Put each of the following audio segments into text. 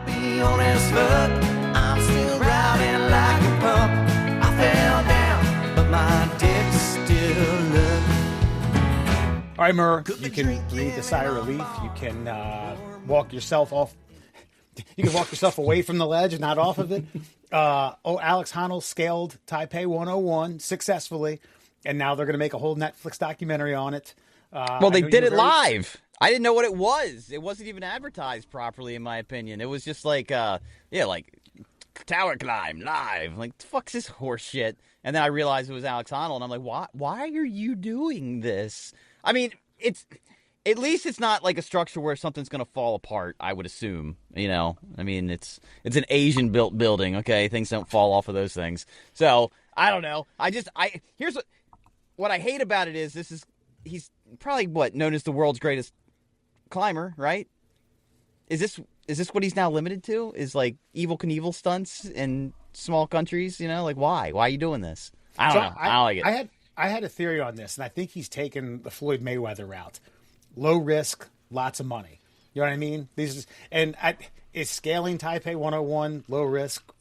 be honest, look, I'm still riding like a pup. I fell down, but my dick's still up. All right, Murr, you can breathe a sigh of relief. You can walk yourself off. You can walk yourself away from the ledge and not off of it. Alex Honnold scaled Taipei 101 successfully, and now they're going to make a whole Netflix documentary on it. Well, they did it live. I didn't know what it was. It wasn't even advertised properly, in my opinion. It was just like, like tower climb live. Like, the fuck's this horse shit? And then I realized it was Alex Honnold, and I'm like, why are you doing this? I mean, at least it's not like a structure where something's going to fall apart, I would assume. I mean, it's an Asian-built building, okay? Things don't fall off of those things. So, I don't know. Here's what I hate about it is he's probably, known as the world's greatest climber, right? Is this what he's now limited to? Is, like, Evel Knievel stunts in small countries, Like, why? Why are you doing this? I don't know. I don't like it. I had a theory on this, and I think he's taken the Floyd Mayweather route. Low risk, lots of money. You know what I mean? Is scaling Taipei 101 low risk?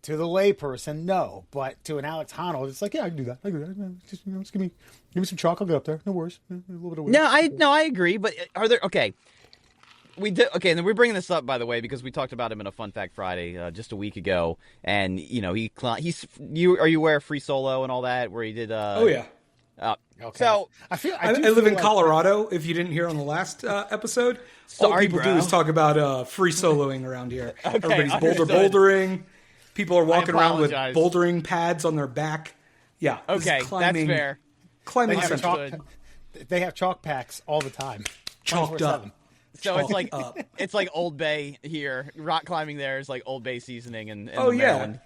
To the layperson, no. But to an Alex Honnold, it's like, yeah, I can do that. Just give me some chalk. I'll get up there. No worries. A little bit of weight. No, I agree. But are there We did okay, and then we're bringing this up, by the way, because we talked about him in a Fun Fact Friday just a week ago, and are you aware of Free Solo and all that, where he did? Oh yeah. Okay. So I live in Colorado. If you didn't hear on the last episode, all people do is talk about free soloing around here. Okay, everybody's bouldering. People are walking around with bouldering pads on their back. Yeah. Okay, that's fair. Climbing they have chalk packs all the time. Chalked up. So it's like Old Bay here. Rock climbing there is like Old Bay seasoning and Maryland.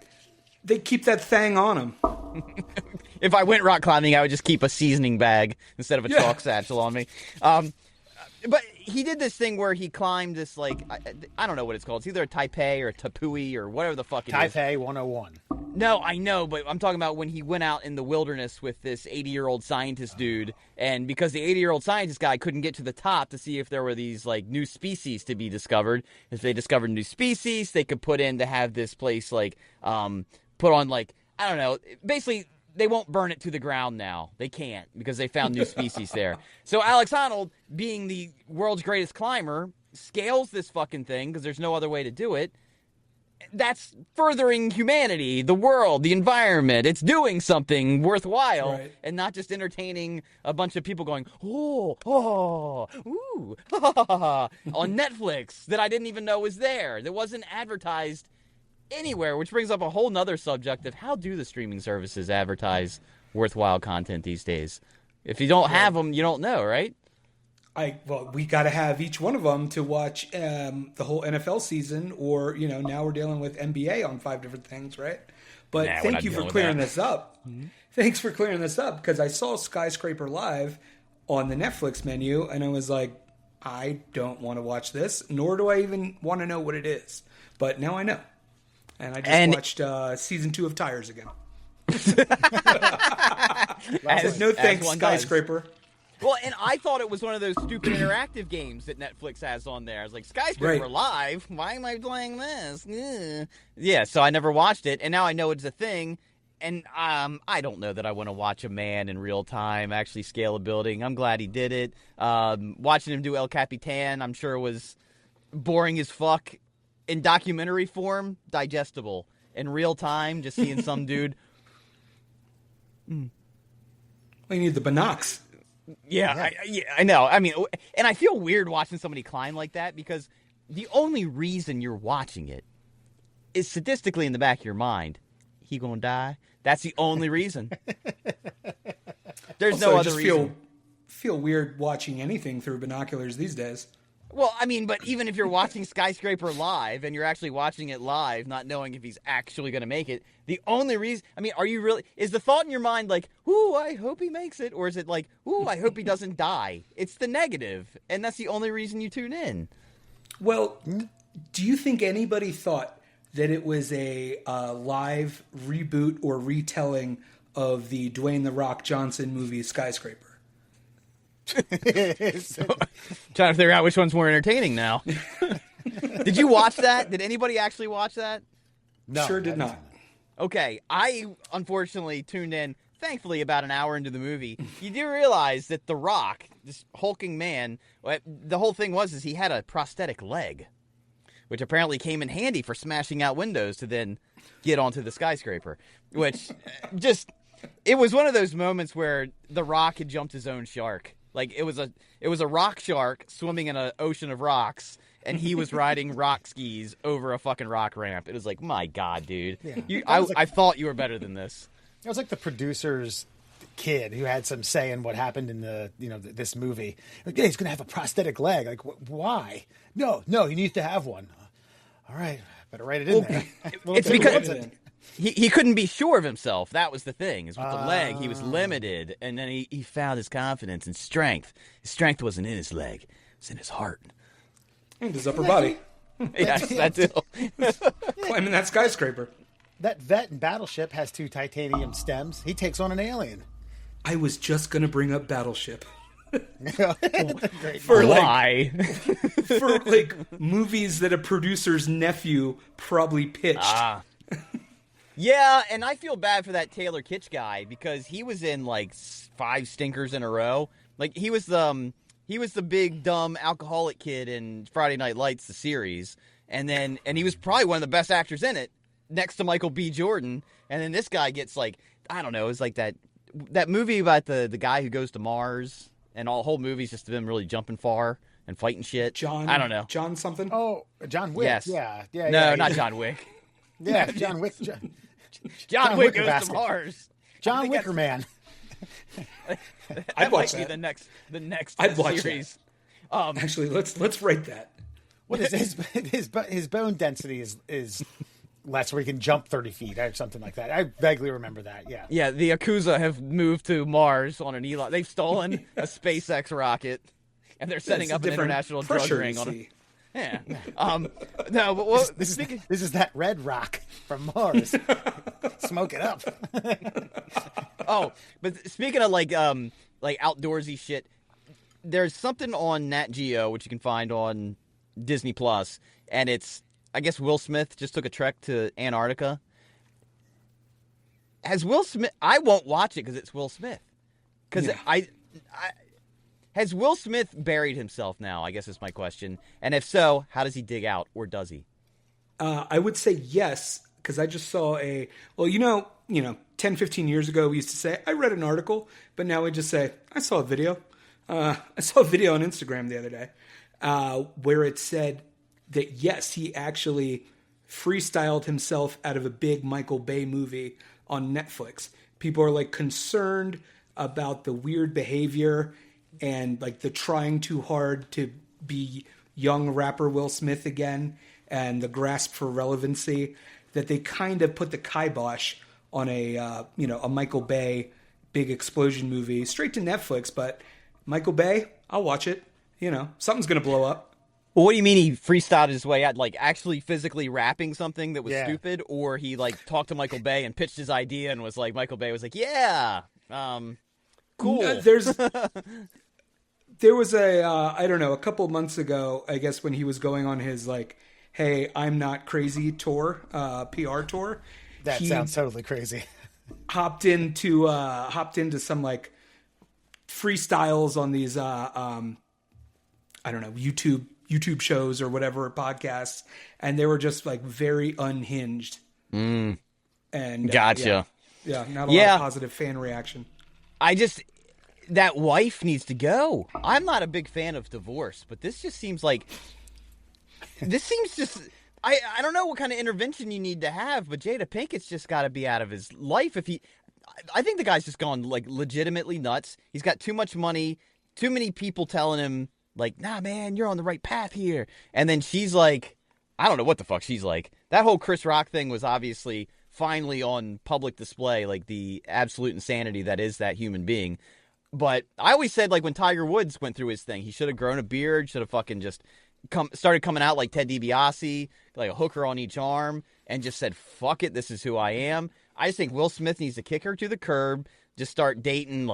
They keep that thing on them. If I went rock climbing, I would just keep a seasoning bag instead of a chalk satchel on me. But he did this thing where he climbed this, like, I don't know what it's called. It's either a Taipei or a Tapui or whatever the fuck it is. Taipei 101. No, I know, but I'm talking about when he went out in the wilderness with this 80-year-old scientist dude, and because the 80-year-old scientist guy couldn't get to the top to see if there were these, like, new species to be discovered. If they discovered new species, they could put in to have this place, like, put on, like, I don't know, basically they won't burn it to the ground now. They can't because they found new species there. So Alex Honnold, being the world's greatest climber, scales this fucking thing because there's no other way to do it. That's furthering humanity, the world, the environment. It's doing something worthwhile and not just entertaining a bunch of people going, ooh, ha, ha, ha, on Netflix that I didn't even know was there. That wasn't advertised anywhere, which brings up a whole nother subject of how do the streaming services advertise worthwhile content these days? If you don't have them, you don't know, right? We got to have each one of them to watch the whole NFL season, or now we're dealing with NBA on 5 different things, right? But thank you for clearing this up. Mm-hmm. Thanks for clearing this up, because I saw Skyscraper Live on the Netflix menu, and I was like, I don't want to watch this, nor do I even want to know what it is. But now I know. And I just watched season 2 of Tires again. No thanks, Skyscraper. Well, and I thought it was one of those stupid interactive games that Netflix has on there. I was like, Skyscraper Live? Why am I playing this? Yeah, so I never watched it, and now I know it's a thing. And I don't know that I want to watch a man in real time actually scale a building. I'm glad he did it. Watching him do El Capitan, I'm sure was boring as fuck. In documentary form, digestible. In real time, just seeing some dude. Well, you need the binocs. Yeah, I know. I mean, and I feel weird watching somebody climb like that because the only reason you're watching it is sadistically in the back of your mind. He gonna die? That's the only reason. There's also, no other reason. Feel weird watching anything through binoculars these days. Well, I mean, but even if you're watching Skyscraper live and you're actually watching it live, not knowing if he's actually going to make it, the only reason, I mean, are you really, is the thought in your mind like, ooh, I hope he makes it? Or is it like, ooh, I hope he doesn't die? It's the negative, and that's the only reason you tune in. Well, do you think anybody thought that it was a live reboot or retelling of the Dwayne "The Rock" Johnson movie Skyscraper? Trying to figure out which one's more entertaining now. Did you watch that? Did anybody actually watch that? No, Sure did not. Okay, I unfortunately tuned in, thankfully, about an hour into the movie. You do realize that The Rock, this hulking man, the whole thing is he had a prosthetic leg, which apparently came in handy for smashing out windows to then get onto the skyscraper, which it was one of those moments where The Rock had jumped his own shark. Like, it was a rock shark swimming in an ocean of rocks, and he was riding rock skis over a fucking rock ramp. It was like, my God, dude. Yeah. I thought you were better than this. It was like the producer's kid who had some say in what happened in this movie. Like, yeah, he's going to have a prosthetic leg. Like, why? No, he needs to have one. All right, better write it in there. It's because he couldn't be sure of himself. That was the thing. Is with the leg, he was limited, and then he found his confidence and strength. His strength wasn't in his leg; it was in his heart. And his upper body. Yes, that too. Climbing that skyscraper. That vet in Battleship has 2 titanium stems. He takes on an alien. I was just going to bring up Battleship. For why? For movies that a producer's nephew probably pitched. Yeah, and I feel bad for that Taylor Kitsch guy because he was in 5 stinkers in a row. Like he was the big dumb alcoholic kid in Friday Night Lights, the series, and he was probably one of the best actors in it, next to Michael B. Jordan. And then this guy gets I don't know, it's like that movie about the guy who goes to Mars, and all whole movie's just them really jumping far and fighting shit. I don't know. John something? Oh, John Wick. Yes. Yeah. No, not John Wick. Yeah, John Wick. John Wick goes to Mars. John Wicker Man. That might be the next I'd watch series. That. Actually, let's write that. What is his bone density is less, where he can jump 30 feet or something like that. I vaguely remember that. Yeah. Yeah, the Yakuza have moved to Mars on an Elon. They've stolen a SpaceX rocket, and they're setting up an international drug ring on it. Yeah. No, but this is that red rock from Mars. Smoke it up. Oh, but speaking of outdoorsy shit, there's something on Nat Geo which you can find on Disney Plus, and it's, I guess, Will Smith just took a trek to Antarctica. Has Will Smith? I won't watch it because it's Will Smith. Because has Will Smith buried himself now, I guess is my question. And if so, how does he dig out, or does he? I would say yes, because I just saw 10, 15 years ago, we used to say, I read an article, but now we just say, I saw a video. I saw a video on Instagram the other day where it said that, yes, he actually freestyled himself out of a big Michael Bay movie on Netflix. People are concerned about the weird behavior and the trying too hard to be young rapper Will Smith again, and the grasp for relevancy, that they kind of put the kibosh on a Michael Bay big explosion movie straight to Netflix. But Michael Bay, I'll watch it. Something's going to blow up. Well, what do you mean he freestyled his way out? Actually physically rapping something that was stupid? Or he talked to Michael Bay and pitched his idea and was Michael Bay was yeah, cool. There was a couple months ago, I guess, when he was going on his Hey, I'm Not Crazy tour, PR tour. That sounds totally crazy. Hopped into some freestyles on these YouTube shows or whatever, podcasts, and they were just very unhinged. And gotcha. Not a lot of positive fan reaction. That wife needs to go. I'm not a big fan of divorce, but this just seems I don't know what kind of intervention you need to have, but Jada Pinkett's just got to be out of his life. I think the guy's just gone legitimately nuts. He's got too much money, too many people telling him nah, man, you're on the right path here. And then she's I don't know what the fuck she's like. That whole Chris Rock thing was obviously finally on public display, the absolute insanity that is that human being. But I always said, when Tiger Woods went through his thing, he should have grown a beard, should have fucking just started coming out like Ted DiBiase, a hooker on each arm, and just said, fuck it, this is who I am. I just think Will Smith needs to kick her to the curb, just start dating,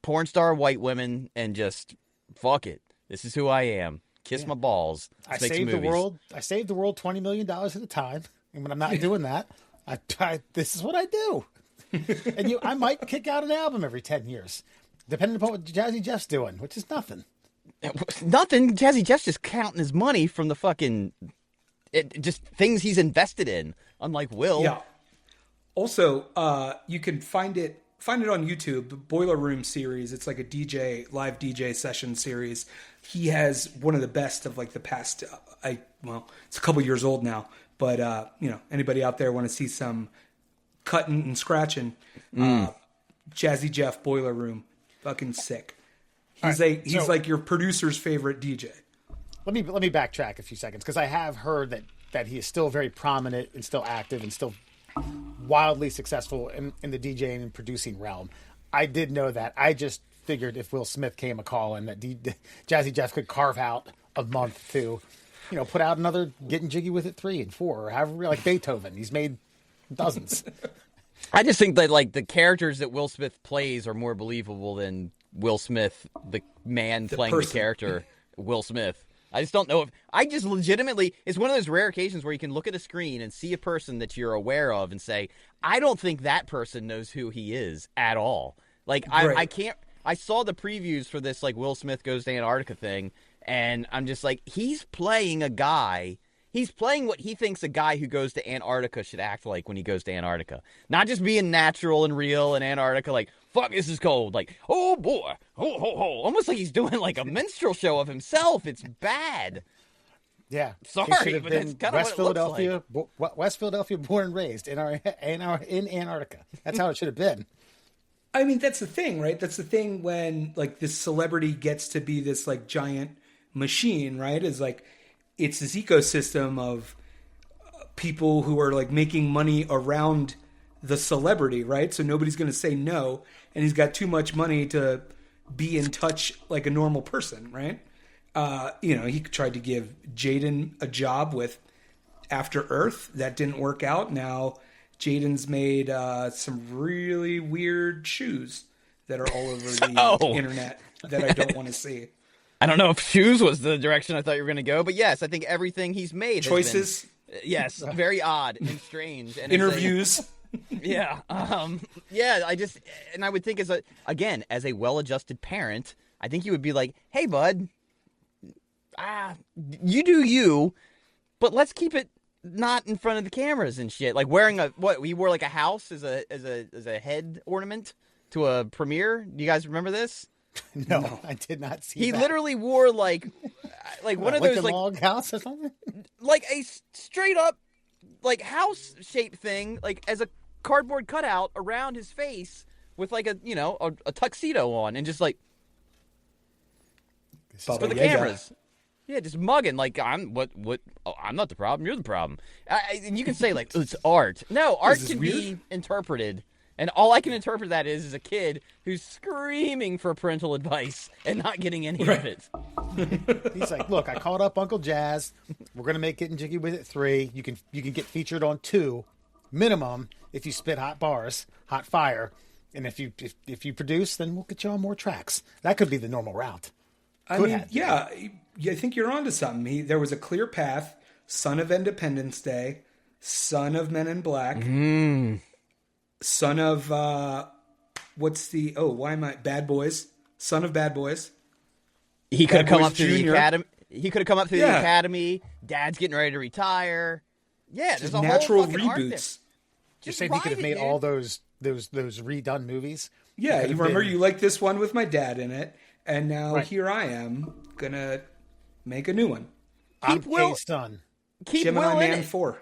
porn star white women, and just, fuck it, this is who I am. kiss my balls. I saved the world. I saved the world $20 million at a time, and when I'm not doing that, this is what I do. And I might kick out an album every 10 years, depending upon what Jazzy Jeff's doing, which is nothing. Nothing. Jazzy Jeff's just counting his money from the fucking just things he's invested in, unlike Will. Yeah. Also, you can find it on YouTube, the Boiler Room series. It's like a live DJ session series. He has one of the best of like the past. It's a couple years old now, but anybody out there want to see some cutting and scratching? Jazzy Jeff Boiler Room, fucking sick. He's like your producer's favorite DJ. Let me backtrack a few seconds, because I have heard that he is still very prominent and still active and still wildly successful in the DJing and producing realm. I did know that. I just figured if Will Smith came a call and that Jazzy Jeff could carve out a month to, put out another Getting Jiggy With It 3 and 4, or however, like Beethoven. He's made dozens. I just think that like the characters that Will Smith plays are more believable than Will Smith, the man playing the character Will Smith. I just don't know if I just legitimately, it's one of those rare occasions where you can look at a screen and see a person that you're aware of and say, I don't think that person knows who he is at all. Like I can't, I saw the previews for this, like Will Smith Goes to Antarctica thing. And I'm just like, he's playing a guy. He's playing what he thinks a guy who goes to Antarctica should act like when he goes to Antarctica. Not just being natural and real in Antarctica, like, fuck, this is cold. Like, oh, boy. Ho, ho, ho. Almost like he's doing, like, a minstrel show of himself. It's bad. Yeah. Sorry, but that's kind of what it looks like. West Philadelphia, born and raised in Antarctica. That's how it should have been. I mean, that's the thing, right? That's the thing when, like, this celebrity gets to be this, like, giant machine, right? Is, like, it's this ecosystem of people who are like making money around the celebrity, right? So nobody's going to say no. And he's got too much money to be in touch like a normal person, right? He tried to give Jaden a job with After Earth. That didn't work out. Now Jaden's made some really weird shoes that are all over the internet that I don't want to see. I don't know if shoes was the direction I thought you were going to go, but yes, I think everything he's made choices. Yes, very odd and strange. And interviews. Yeah. I would think as a well-adjusted parent, I think you would be like, hey, bud, you do you, but let's keep it not in front of the cameras and shit. Like wearing he wore like a house as a head ornament to a premiere. Do you guys remember this? No, I did not see he that. literally wore like one of those like log house or something, like a straight up like house shaped thing, like as a cardboard cutout around his face with like a tuxedo on, and just like for the cameras. Yeah, just mugging like I'm I'm not the problem, you're the problem. And you can say like it's art. No, art can be interpreted. And all I can interpret that is a kid who's screaming for parental advice and not getting any of it. He's like, look, I called up Uncle Jazz. We're going to make Getting Jiggy With It 3. You can get featured on 2 minimum if you spit hot bars, hot fire. And if you produce, then we'll get you on more tracks. That could be the normal route. I think you're onto something. There was a clear path. Son of Independence Day. Son of Men in Black. Son of, Bad Boys. Son of Bad Boys. He could have come up through the academy. He could have come up through the academy. Dad's getting ready to retire. Yeah, there's a natural whole fucking reboots. You're saying he could have made all those redone movies? Yeah, you remember you liked this one with my dad in it, and now here I am gonna make a new one. Keep Will's son. Keep Gemini Will in Man it. 4.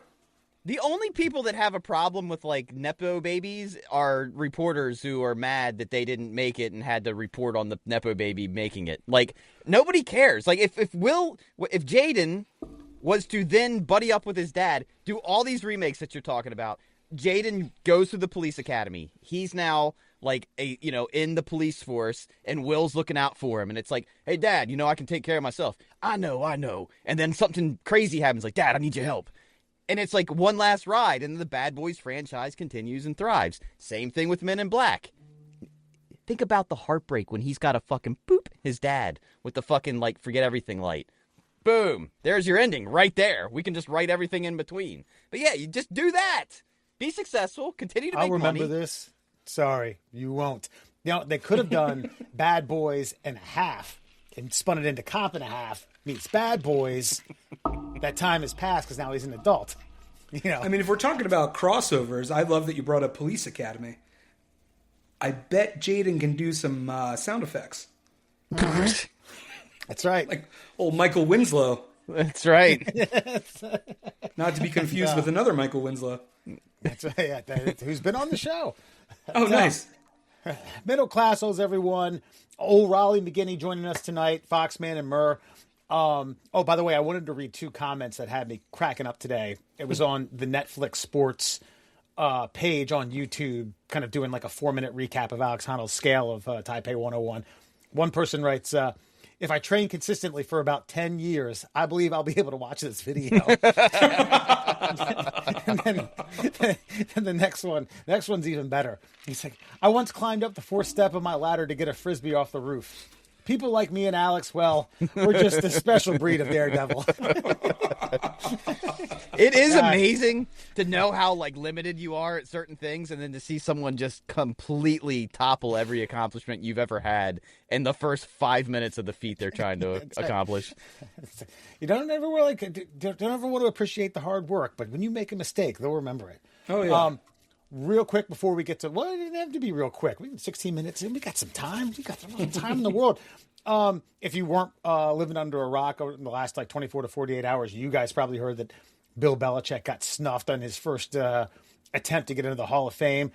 The only people that have a problem with, like, Nepo babies are reporters who are mad that they didn't make it and had to report on the Nepo baby making it. Like, nobody cares. Like, if Jaden was to then buddy up with his dad, do all these remakes that you're talking about, Jaden goes to the police academy. He's now, like, in the police force, and Will's looking out for him. And it's like, hey, Dad, I can take care of myself. I know. And then something crazy happens, like, Dad, I need your help. And it's like one last ride, and the Bad Boys franchise continues and thrives. Same thing with Men in Black. Think about the heartbreak when he's got to fucking boop his dad with the fucking, like, forget everything light. Boom. There's your ending right there. We can just write everything in between. But yeah, you just do that. Be successful. Continue to make money. I'll remember this. Sorry, you won't. They could have done Bad Boys and a Half and spun it into Cop and a Half meets Bad Boys. That time has passed because now he's an adult. I mean, if we're talking about crossovers, I love that you brought up Police Academy. I bet Jaden can do some sound effects. That's right. Like old Michael Winslow. That's right. Not to be confused with another Michael Winslow. That's right. Yeah, who's been on the show. Oh, nice. Middle class owes everyone. Old Raleigh McGinney joining us tonight. Foxman and Murr. By the way, I wanted to read 2 comments that had me cracking up today. It was on the Netflix Sports page on YouTube, kind of doing like a 4-minute recap of Alex Honnold's scale of Taipei 101. One person writes, if I train consistently for about 10 years, I believe I'll be able to watch this video. and the next one's even better. He's like, I once climbed up the 4th step of my ladder to get a Frisbee off the roof. People like me and Alex, well, we're just a special breed of daredevil. It is amazing to know how limited you are at certain things, and then to see someone just completely topple every accomplishment you've ever had in the first 5 minutes of the feat they're trying to accomplish. You don't ever want to appreciate the hard work, but when you make a mistake, they'll remember it. Oh yeah. Real quick before we get to, well, it didn't have to be real quick. We got 16 minutes in. We got some time. We got the time in the world. If you weren't living under a rock over the last 24 to 48 hours, you guys probably heard that Bill Belichick got snuffed on his first attempt to get into the Hall of Fame.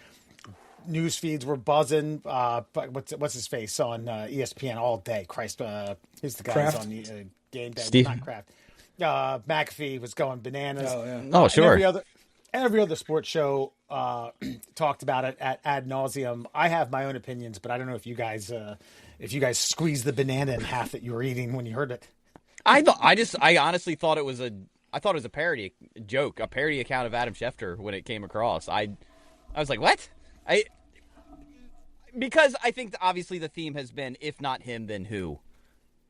News feeds were buzzing. What's his face on ESPN all day? Christ, who's the guy who's on the game day? Steve. Not Kraft. McAfee was going bananas. Oh yeah. Oh, sure. Every other sports show talked about it ad nauseum. I have my own opinions, but I don't know if you guys squeezed the banana in half that you were eating when you heard it. I honestly thought it was a parody joke, a parody account of Adam Schefter when it came across. I was like, what? Because I think obviously the theme has been, if not him, then who?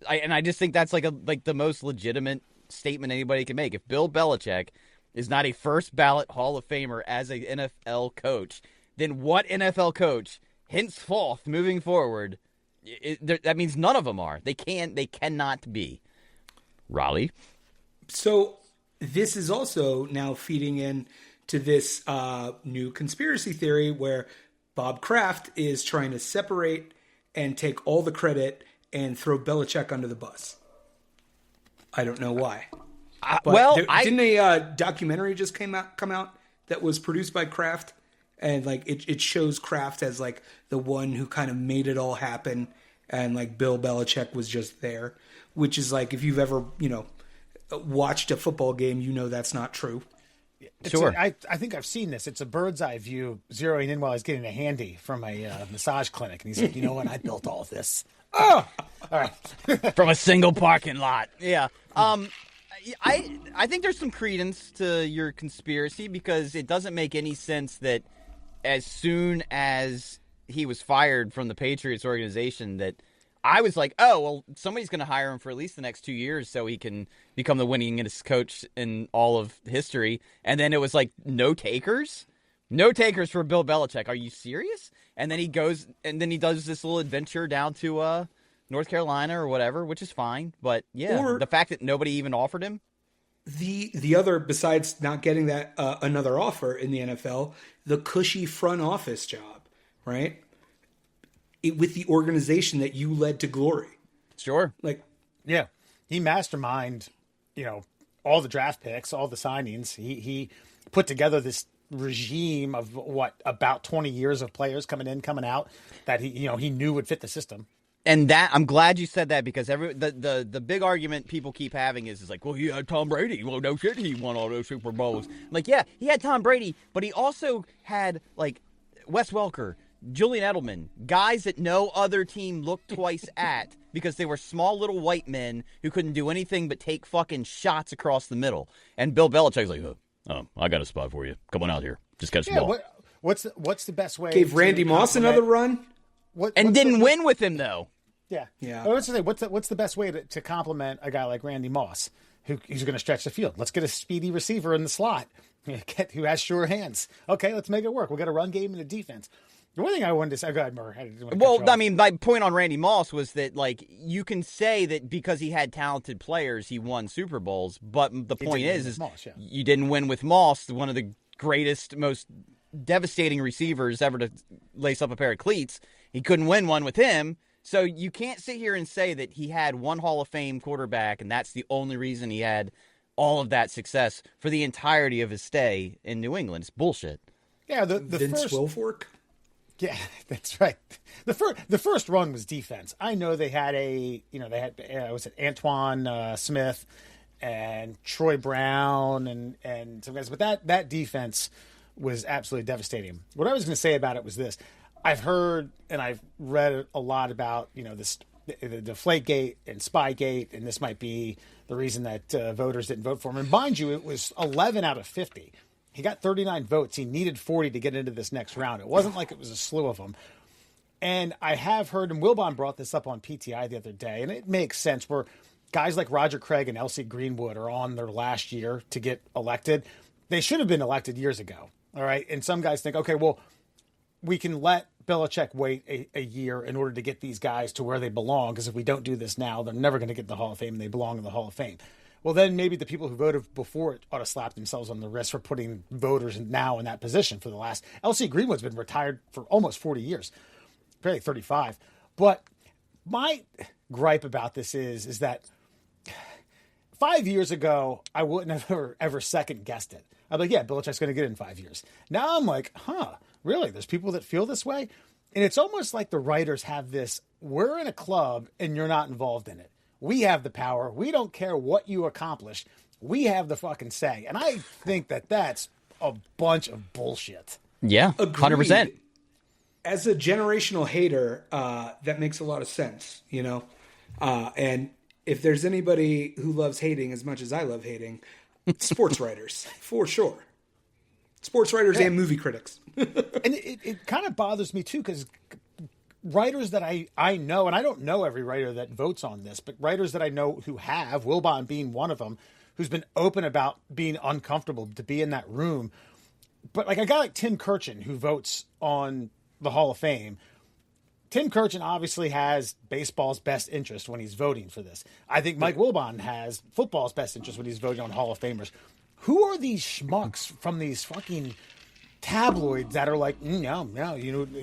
I just think that's like the most legitimate statement anybody can make. If Bill Belichick is not a first ballot Hall of Famer as an NFL coach, then what NFL coach, henceforth moving forward, that means none of them are. They cannot be. Raleigh. So this is also now feeding in to this new conspiracy theory where Bob Kraft is trying to separate and take all the credit and throw Belichick under the bus. I don't know why. Didn't a documentary just come out that was produced by Kraft, and it shows Kraft as the one who kind of made it all happen, and Bill Belichick was just there, which is if you've ever watched a football game, that's not true. Sure. I think I've seen this. It's a bird's eye view zeroing in while he's getting a handy from a massage clinic, and he's like, you know what? I built all this. Oh, all right. From a single parking lot. Yeah. I think there's some credence to your conspiracy because it doesn't make any sense that as soon as he was fired from the Patriots organization that I was like, oh, well, somebody's going to hire him for at least the next 2 years so he can become the winningest coach in all of history. And then it was no takers? No takers for Bill Belichick. Are you serious? And then he goes and then he does this little adventure down to North Carolina or whatever, which is fine. But yeah, the fact that nobody even offered him. The other, besides not getting that another offer in the NFL, the cushy front office job, right? With the organization that you led to glory. Sure. Yeah, he masterminded, all the draft picks, all the signings. He put together this regime of about 20 years of players coming in, coming out that he knew would fit the system. And that I'm glad you said that because the big argument people keep having is well, he had Tom Brady. Well, no shit, he won all those Super Bowls. Yeah, he had Tom Brady, but he also had Wes Welker, Julian Edelman, guys that no other team looked twice at because they were small little white men who couldn't do anything but take fucking shots across the middle. And Bill Belichick's like, oh, I got a spot for you. Come on out here. Just catch the ball. What's the best way? Gave Randy Moss another run? Didn't win with him, though. Yeah. Yeah. Well, what's the best way to compliment a guy like Randy Moss, who's going to stretch the field? Let's get a speedy receiver in the slot who has sure hands. Okay, let's make it work. We'll get a run game and a defense. The one thing I wanted to say, go ahead, Murray. Well, I mean, my point on Randy Moss was that, like, you can say that because he had talented players, he won Super Bowls. But the point is Moss, yeah. you didn't win with Moss, one of the greatest, most devastating receivers ever to lace up a pair of cleats. He couldn't win one with him. So you can't sit here and say that he had one Hall of Fame quarterback, and that's the only reason he had all of that success for the entirety of his stay in New England. It's bullshit. Yeah, the Vince first Wilfork. Yeah, that's right. The first run was defense. I know they had was it Antoine Smith and Troy Brown and some guys, but that defense was absolutely devastating. What I was going to say about it was this: I've heard and I've read a lot about this the Deflategate and Spygate, and this might be the reason that voters didn't vote for him. And mind you, it was 11 out of 50. He got 39 votes. He needed 40 to get into this next round. It wasn't like it was a slew of them. And I have heard, and Wilbon brought this up on PTI the other day, and it makes sense, where guys like Roger Craig and L.C. Greenwood are on their last year to get elected. They should have been elected years ago, all right? And some guys think, okay, well, we can let Belichick wait a year in order to get these guys to where they belong, because if we don't do this now, they're never going to get in the Hall of Fame, and they belong in the Hall of Fame. Well, then maybe the people who voted before it ought to slap themselves on the wrist for putting voters now in that position for the last. L.C. Greenwood's been retired for almost 40 years, probably 35. But my gripe about this is that 5 years ago, I wouldn't have ever second guessed it. I'm like, yeah, Belichick's going to get it in 5 years. Now I'm like, really? There's people that feel this way? And it's almost like the writers have this, we're in a club and you're not involved in it. We have the power. We don't care what you accomplish. We have the fucking say. And I think that that's a bunch of bullshit. Yeah, 100%. As a generational hater, that makes a lot of sense, and if there's anybody who loves hating as much as I love hating, sports writers, for sure. Sports writers and movie critics. And it kind of bothers me, too, because writers that I know, and I don't know every writer that votes on this, but writers that I know who have, Wilbon being one of them, who's been open about being uncomfortable to be in that room. But like a guy like Tim Kurchin, who votes on the Hall of Fame, Tim Kurchin obviously has baseball's best interest when he's voting for this. I think Mike Wilbon has football's best interest when he's voting on Hall of Famers. Who are these schmucks from these fucking tabloids that are like, no,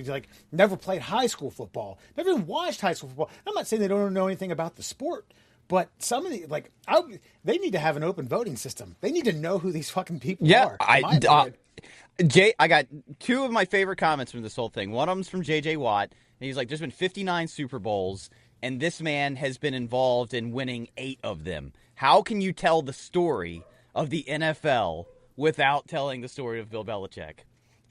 like never played high school football, never even watched high school football? I'm not saying they don't know anything about the sport, but some of the they need to have an open voting system. They need to know who these fucking people are. Jay, I got two of my favorite comments from this whole thing. One of them's from J.J. Watt, and he's like, there's been 59 Super Bowls, and this man has been involved in winning 8 of them. How can you tell the story of the NFL without telling the story of Bill Belichick?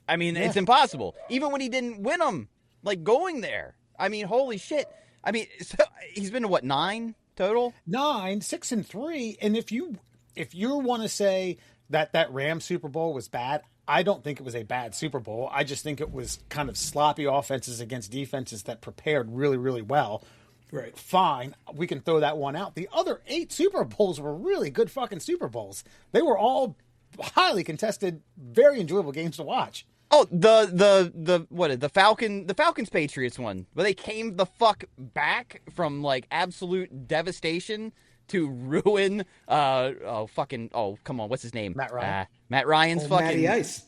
I mean, It's impossible. Even when he didn't win them, like going there. I mean, holy shit. I mean, so he's been to what, 9 total? 9, 6 and 3. And if you want to say that Rams Super Bowl was bad, I don't think it was a bad Super Bowl. I just think it was kind of sloppy offenses against defenses that prepared really, really well. Right. Fine. We can throw that one out. The other 8 Super Bowls were really good fucking Super Bowls. They were all highly contested, very enjoyable games to watch. Oh, the Falcons Patriots one, where they came the fuck back from like absolute devastation to ruin come on, what's his name? Matt Ryan. Matt Ryan's fucking Matty Ice.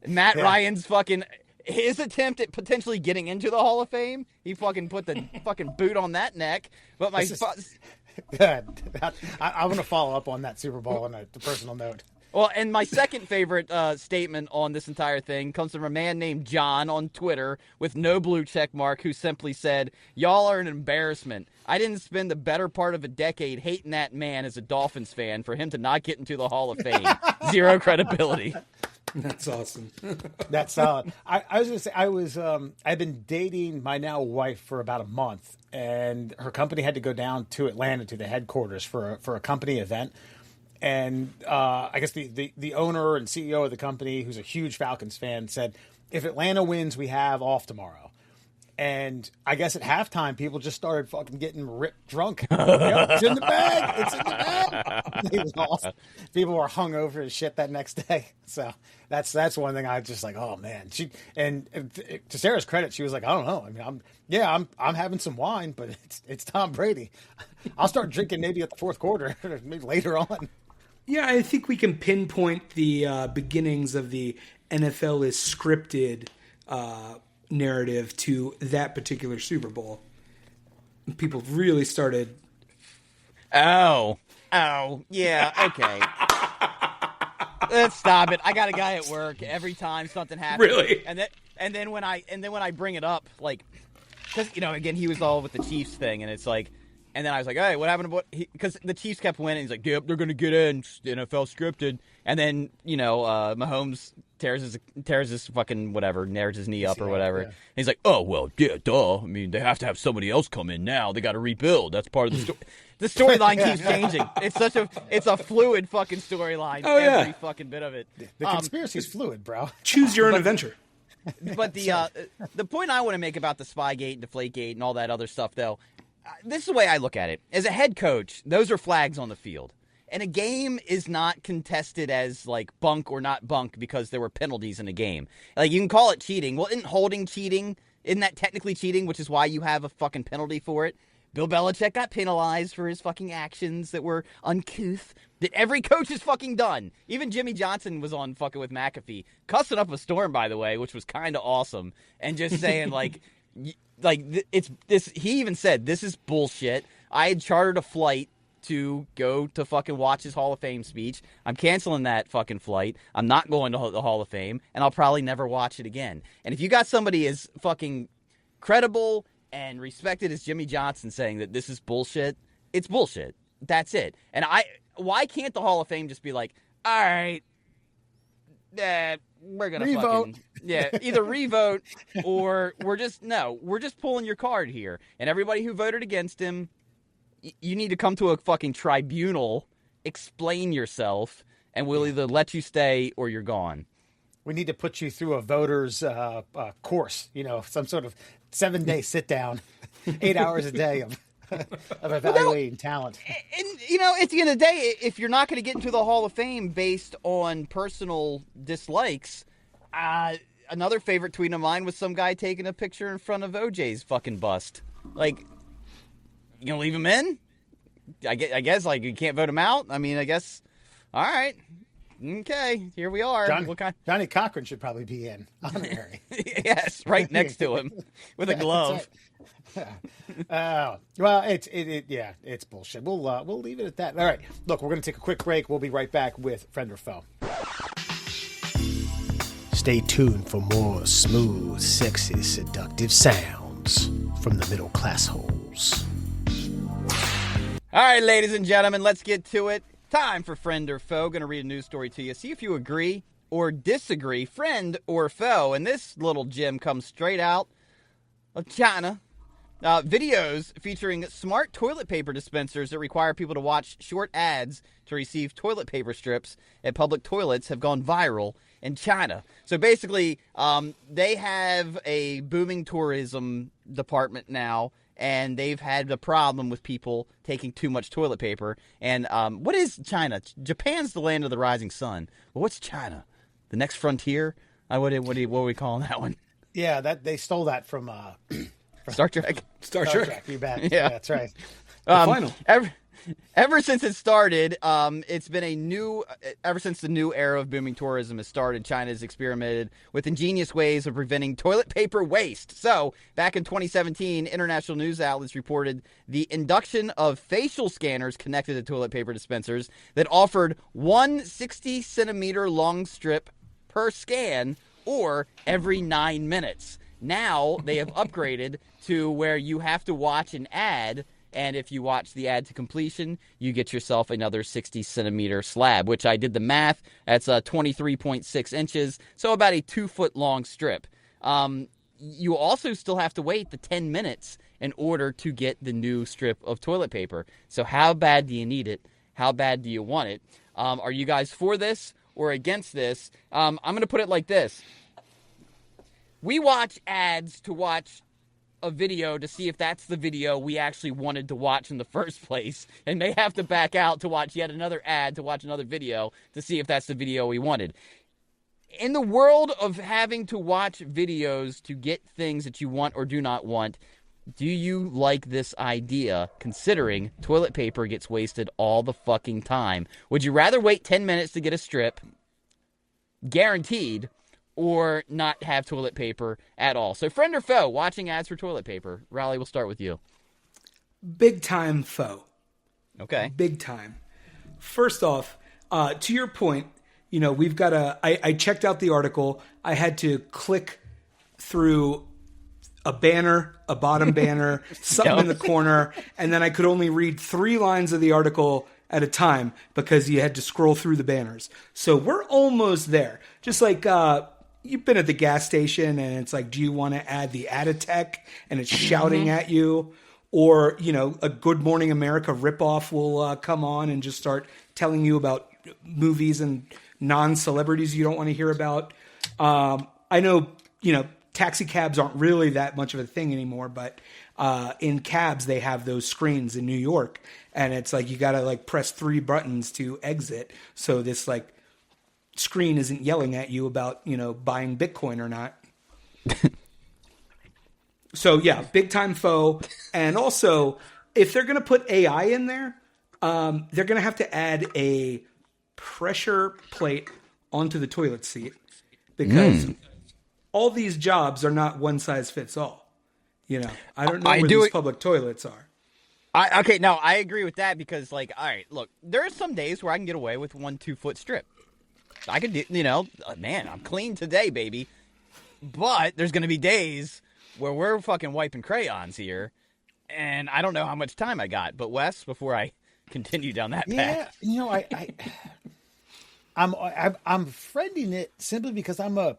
Matt Ryan's fucking his attempt at potentially getting into the Hall of Fame. He fucking put the fucking boot on that neck. But good. I want to follow up on that Super Bowl on a personal note. Well, and my second favorite statement on this entire thing comes from a man named John on Twitter with no blue check mark, who simply said, "Y'all are an embarrassment. I didn't spend the better part of a decade hating that man as a Dolphins fan for him to not get into the Hall of Fame. Zero credibility." That's awesome. That's solid. I was going to say, I've been dating my now wife for about a month, and her company had to go down to Atlanta to the headquarters for a company event. And I guess the owner and CEO of the company, who's a huge Falcons fan, said, if Atlanta wins, we have off tomorrow. And I guess at halftime, people just started fucking getting ripped drunk. Yep, it's in the bag. It's in the bag. They lost. People were hungover as shit that next day. So that's one thing I was just like, oh man. And to Sarah's credit, she was like, I don't know. I mean, I'm having some wine, but it's Tom Brady. I'll start drinking maybe at the fourth quarter, maybe later on. Yeah, I think we can pinpoint the beginnings of the NFL is scripted narrative to that particular Super Bowl. People really started. Oh, yeah, okay. Let's stop it. I got a guy at work every time something happens. Really? And then when I bring it up, like, because again he was all with the Chiefs thing, and it's like. And then I was like, hey, what happened to what? Because the Chiefs kept winning. He's like, yep, they're going to get in. NFL scripted. And then, Mahomes tears his fucking whatever, nares his knee up or whatever. Yeah. And he's like, oh, well, yeah, duh. I mean, they have to have somebody else come in now. They got to rebuild. That's part of the story. The storyline keeps changing. It's a fluid fucking storyline. Every fucking bit of it. The conspiracy's fluid, bro. Choose your own adventure. But the point I want to make about the Spygate and Deflategate and all that other stuff, though, this is the way I look at it. As a head coach, those are flags on the field. And a game is not contested as, like, bunk or not bunk because there were penalties in a game. Like, you can call it cheating. Well, isn't holding cheating? Isn't that technically cheating, which is why you have a fucking penalty for it? Bill Belichick got penalized for his fucking actions that were uncouth that every coach has fucking done. Even Jimmy Johnson was on fucking with McAfee. Cussing up a storm, by the way, which was kind of awesome. And just saying, like... it's this. He even said, "This is bullshit." I had chartered a flight to go to fucking watch his Hall of Fame speech. I'm canceling that fucking flight. I'm not going to the Hall of Fame, and I'll probably never watch it again. And if you got somebody as fucking credible and respected as Jimmy Johnson saying that this is bullshit, it's bullshit. That's it. And why can't the Hall of Fame just be like, all right, we're gonna revote. Either revote or we're just pulling your card here. And everybody who voted against him, you need to come to a fucking tribunal, explain yourself, and we'll either let you stay or you're gone. We need to put you through a voter's course, some sort of 7-day sit down, 8 hours a day of evaluating talent. And, at the end of the day, if you're not going to get into the Hall of Fame based on personal dislikes, another favorite tweet of mine was some guy taking a picture in front of OJ's fucking bust. Like, you gonna leave him in? I guess, like, you can't vote him out? I mean, I guess, all right. Okay, here we are. Johnny Cochran should probably be in. Honorary. Yes, right next to him with a glove. Well, it's bullshit. We'll leave it at that. All right, look, we're going to take a quick break. We'll be right back with Friend or Foe. Stay tuned for more smooth, sexy, seductive sounds from the middle class holes. All right, ladies and gentlemen, let's get to it. Time for Friend or Foe. Going to read a news story to you. See if you agree or disagree. Friend or foe. And this little gem comes straight out of China. Videos featuring smart toilet paper dispensers that require people to watch short ads to receive toilet paper strips at public toilets have gone viral in China. So basically, they have a booming tourism department now, and they've had a problem with people taking too much toilet paper. And what is China? Japan's the land of the rising sun. Well, what's China? The next frontier? What are we calling that one? Yeah, they stole that from Star Trek. Star Trek. You bet. Yeah, that's right. Final. Ever since it started, it's been ever since the new era of booming tourism has started, China has experimented with ingenious ways of preventing toilet paper waste. So, back in 2017, international news outlets reported the induction of facial scanners connected to toilet paper dispensers that offered 160 centimeter long strip per scan or every 9 minutes. Now, they have upgraded to where you have to watch an ad, and if you watch the ad to completion, you get yourself another 60-centimeter slab, which I did the math. That's 23.6 inches, so about a 2-foot long strip. You also still have to wait the 10 minutes in order to get the new strip of toilet paper. So how bad do you need it? How bad do you want it? Are you guys for this or against this? I'm going to put it like this. We watch ads to watch a video to see if that's the video we actually wanted to watch in the first place, and may have to back out to watch yet another ad to watch another video to see if that's the video we wanted. In the world of having to watch videos to get things that you want or do not want, do you like this idea, considering toilet paper gets wasted all the fucking time? Would you rather wait 10 minutes to get a strip, guaranteed, or not have toilet paper at all? So friend or foe, watching ads for toilet paper. Riley, we'll start with you. Big time foe. Okay. Big time. First off, to your point, we've got I checked out the article. I had to click through a banner, a bottom banner, something in the corner, and then I could only read 3 lines of the article at a time because you had to scroll through the banners. So we're almost there. Just like you've been at the gas station and it's like, do you want to add the Aditech? And it's shouting at you. Or, a Good Morning America ripoff will come on and just start telling you about movies and non-celebrities you don't want to hear about. I know, taxi cabs aren't really that much of a thing anymore, but in cabs they have those screens in New York, and it's like you got to press 3 buttons to exit. So this screen isn't yelling at you about, buying Bitcoin or not. So yeah, big time foe. And also, if they're going to put AI in there, they're going to have to add a pressure plate onto the toilet seat, because all these jobs are not one size fits all. I don't know where these public toilets are. Okay, no, I agree with that because, all right, look, there are some days where I can get away with 1 2-foot strip. I could do, man, I'm clean today, baby. But there's going to be days where we're fucking wiping crayons here, and I don't know how much time I got. But Wes, before I continue down that path, I'm friending it simply because I'm a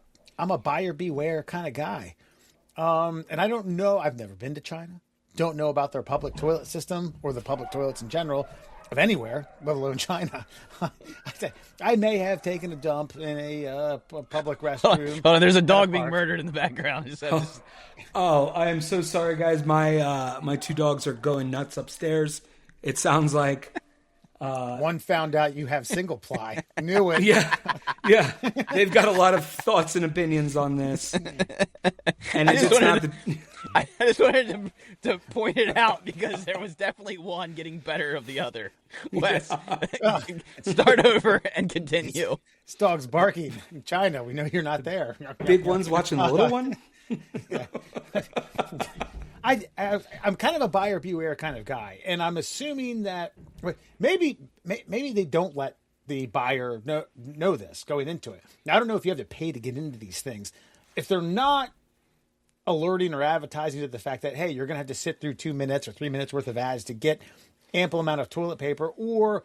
buyer beware kind of guy, and I don't know. I've never been to China. Don't know about their public toilet system or the public toilets in general of anywhere, let alone China. I may have taken a dump in a public restroom. Hold on, there's a dog being murdered in the background. I am so sorry, guys. My 2 dogs are going nuts upstairs. It sounds like one found out you have single ply. Knew it. Yeah. They've got a lot of thoughts and opinions on this. And I just wanted to point it out because there was definitely one getting better of the other. Wes, start over and continue. This dog's barking in China. We know you're not there. Big one's watching the little one. I'm kind of a buyer beware kind of guy, and I'm assuming that maybe they don't let the buyer know this going into it. Now, I don't know if you have to pay to get into these things. If they're not alerting or advertising to the fact that, hey, you're going to have to sit through 2 minutes or 3 minutes worth of ads to get ample amount of toilet paper, or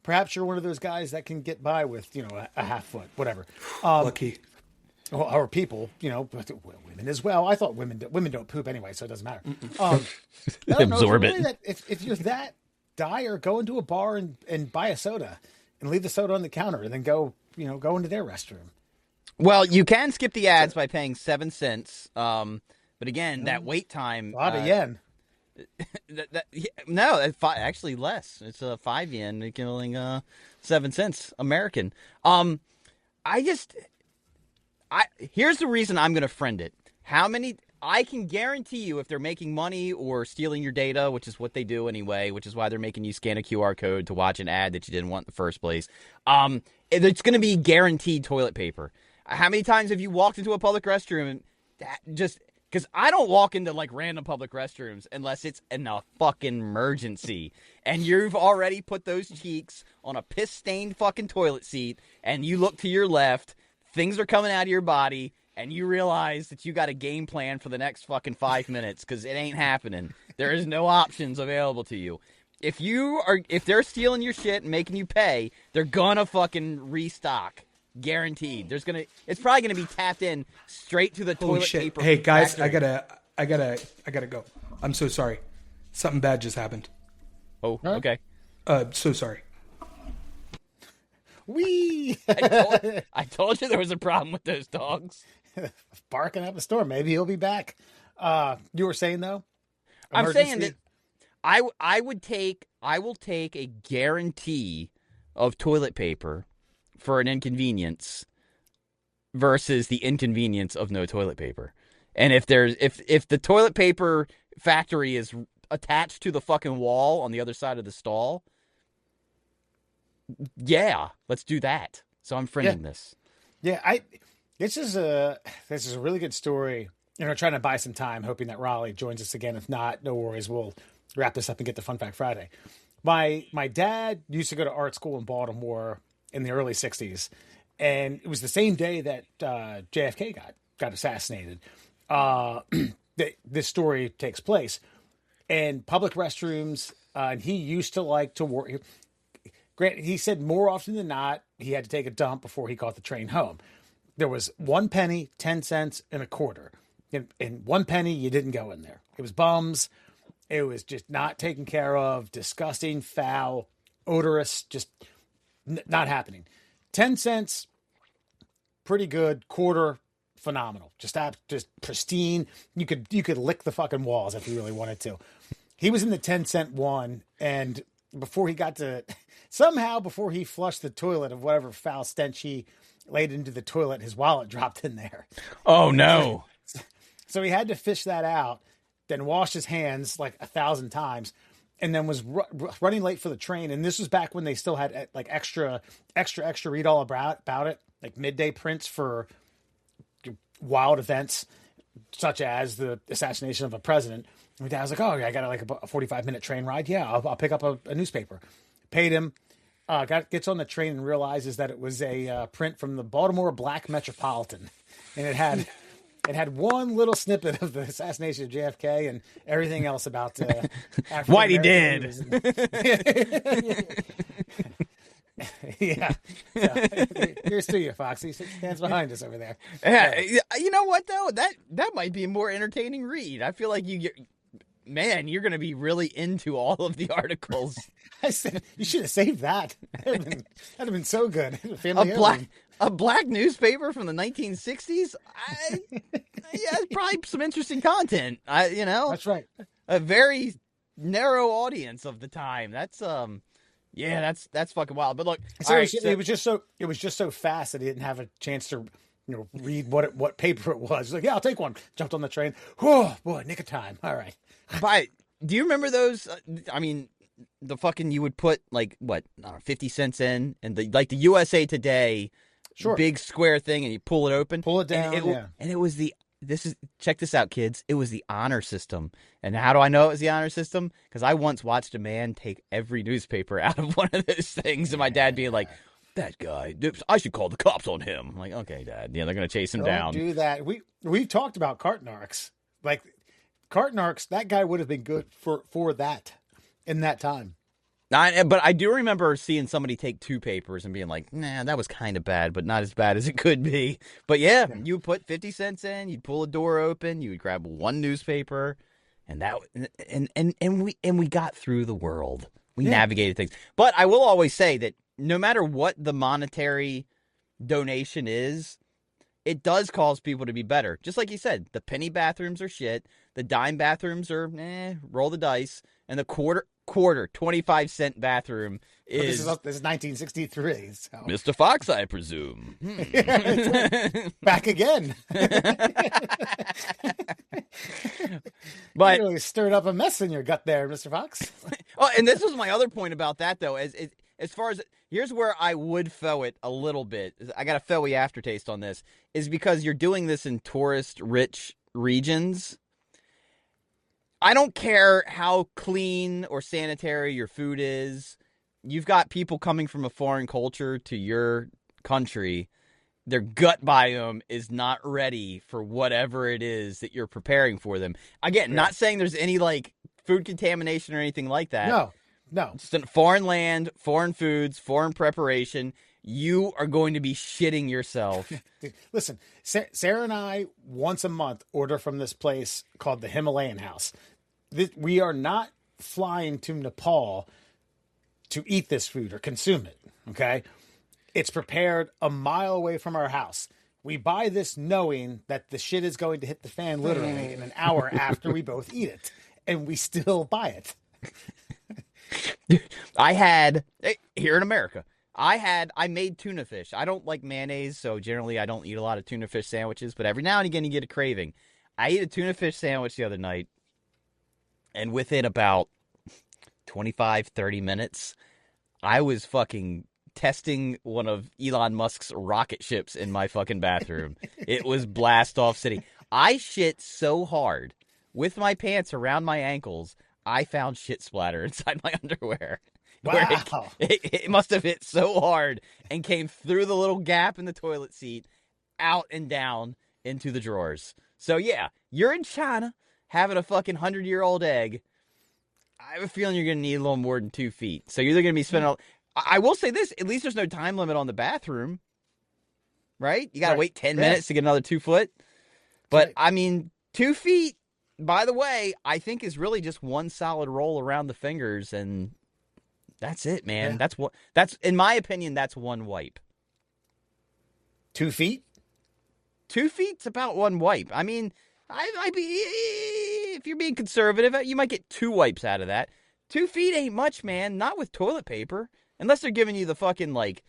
perhaps you're one of those guys that can get by with, a half foot, whatever. Lucky. Or people, women as well. I thought women don't poop anyway, so it doesn't matter. Absorb it. If you're that dire, go into a bar and buy a soda and leave the soda on the counter and then go into their restroom. Well, you can skip the ads by paying 7 cents. But again, that wait time. A lot of yen. Actually less. It's 5 yen, killing 7 cents American. Here's the reason I'm going to friend it. I can guarantee you if they're making money or stealing your data, which is what they do anyway, which is why they're making you scan a QR code to watch an ad that you didn't want in the first place. It's going to be guaranteed toilet paper. How many times have you walked into a public restroom and just because I don't walk into random public restrooms unless it's in a fucking emergency and you've already put those cheeks on a piss-stained fucking toilet seat and you look to your left, things are coming out of your body, and you realize that you got a game plan for the next fucking 5 minutes because it ain't happening. There is no options available to you. If they're stealing your shit and making you pay, they're gonna fucking restock. Guaranteed. It's probably gonna be tapped in straight to the toilet paper. Hey guys, factory. I gotta go. I'm so sorry. Something bad just happened. Oh, okay. So sorry. Wee! I told you there was a problem with those dogs. Barking up a storm. Maybe he'll be back. You were saying though? I'm saying that I will take a guarantee of toilet paper for an inconvenience versus the inconvenience of no toilet paper. And if the toilet paper factory is attached to the fucking wall on the other side of the stall, yeah, let's do that. So I'm friending this. Yeah, this is a really good story. Trying to buy some time, hoping that Raleigh joins us again. If not, no worries. We'll wrap this up and get to Fun Fact Friday. My dad used to go to art school in Baltimore in the early '60s, and it was the same day that JFK got assassinated. This story takes place, and public restrooms. And he used to like to work. He said more often than not he had to take a dump before he caught the train home. There was 1 penny, 10 cents, and a quarter. And 1 penny, you didn't go in there. It was bums. It was just not taken care of, disgusting, foul, odorous, just not happening. 10 cents, pretty good. Quarter, phenomenal. Just pristine. You could lick the fucking walls if you really wanted to. He was in the 10-cent one, and before he flushed the toilet of whatever foul stench he laid into the toilet, his wallet dropped in there. Oh no. So he had to fish that out, then wash his hands like 1,000 times, and then was running late for the train. And this was back when they still had like extra read all about it, like midday prints for wild events such as the assassination of a president. And my dad was like, "Oh, I got like a 45-minute train ride. Yeah, I'll pick up a newspaper." Paid him. Gets on the train and realizes that it was a print from the Baltimore Black Metropolitan, and it had one little snippet of the assassination of JFK and everything else about Whitey did. Yeah. So, here's to you, Foxy. He stands behind us over there. Yeah. You know what though? That might be a more entertaining read. I feel like you're going to be really into all of the articles. I said you should have saved that. That'd have been so good. A black newspaper from the 1960s. It's probably some interesting content. That's right. A very narrow audience of the time. That's that's fucking wild. But look, so it was just so fast that he didn't have a chance to read what paper it was. He's like, yeah, I'll take one. Jumped on the train. Oh boy, nick of time. All right. But do you remember those? The fucking you would put like what 50 cents in, and the USA Today, sure, big square thing, and you pull it open, pull it down, and it was check this out, kids. It was the honor system. And how do I know it was the honor system? Because I once watched a man take every newspaper out of one of those things, and my dad being like, "That guy, I should call the cops on him." I'm like, "Okay, Dad. Yeah, they're gonna chase him down." Don't do that. We've talked about cart narcs. Like cart narcs, that guy would have been good for that in that time. But I do remember seeing somebody take 2 papers and being like, "Nah, that was kind of bad, but not as bad as it could be." But yeah, you put 50 cents in, you'd pull a door open, you would grab 1 newspaper, and we got through the world. We navigated things. But I will always say that no matter what the monetary donation is, it does cause people to be better. Just like you said, the penny bathrooms are shit. The dime bathrooms are, roll the dice. And the quarter 25-cent bathroom is... This is 1963. So. Mr. Fox, I presume. Back again. But you really stirred up a mess in your gut there, Mr. Fox. Oh, and this was my other point about that, though. As far as... Here's where I would foe it a little bit. I got a foey aftertaste on this. Is because you're doing this in tourist-rich regions. I don't care how clean or sanitary your food is. You've got people coming from a foreign culture to your country. Their gut biome is not ready for whatever it is that you're preparing for them. Again, not saying there's any like food contamination or anything like that. No. Just in foreign land, foreign foods, foreign preparation. You are going to be shitting yourself. Listen, Sarah and I once a month order from this place called the Himalayan House. We are not flying to Nepal to eat this food or consume it, okay? It's prepared a mile away from our house. We buy this knowing that the shit is going to hit the fan literally in an hour after we both eat it, and we still buy it. I had here in America. I made tuna fish. I don't like mayonnaise, so generally I don't eat a lot of tuna fish sandwiches, but every now and again you get a craving. I ate a tuna fish sandwich the other night, and within about 25, 30 minutes, I was fucking testing one of Elon Musk's rocket ships in my fucking bathroom. It was blast off city. I shit so hard with my pants around my ankles, I found shit splatter inside my underwear. Wow. It must have hit so hard and came through the little gap in the toilet seat, out and down into the drawers. So yeah, you're in China having a fucking 100-year-old egg. I have a feeling you're going to need a little more than 2 feet. So you're either going to be spending I will say this, at least there's no time limit on the bathroom, right? You got to wait 10 minutes to get another 2 foot. But, I mean, 2 feet, by the way, I think is really just one solid roll around the fingers, and that's it, man. Yeah. That's in my opinion, that's one wipe. 2 feet? 2 feet's about one wipe. I mean, if you're being conservative, you might get 2 wipes out of that. 2 feet ain't much, man. Not with toilet paper. Unless they're giving you the fucking, like,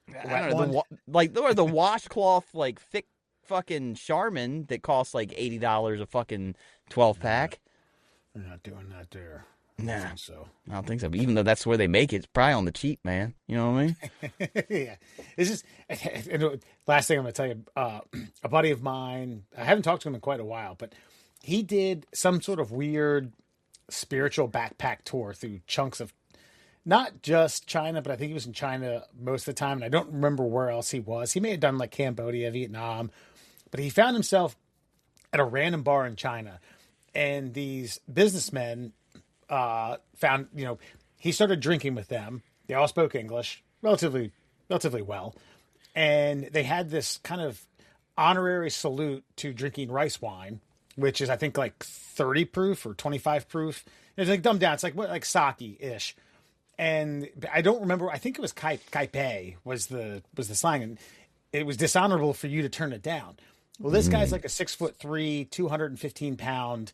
I don't know, the washcloth, like, thick fucking Charmin that costs, like, $80 a fucking 12-pack. They're not doing that there. Nah. I don't think so. But even though that's where they make it, it's probably on the cheap, man. You know what I mean? Yeah. It's just, last thing I'm going to tell you, a buddy of mine, I haven't talked to him in quite a while, but he did some sort of weird spiritual backpack tour through chunks of not just China, but I think he was in China most of the time. And I don't remember where else he was. He may have done like Cambodia, Vietnam, but he found himself at a random bar in China. And these businessmen found, he started drinking with them. They all spoke English relatively well. And they had this kind of honorary salute to drinking rice wine, which is, I think, like 30 proof or 25 proof. It's like dumbed down. It's like sake-ish. And I don't remember. I think it was Taipei was the slang, and it was dishonorable for you to turn it down. Well, this guy's like a 6'3", 215-pound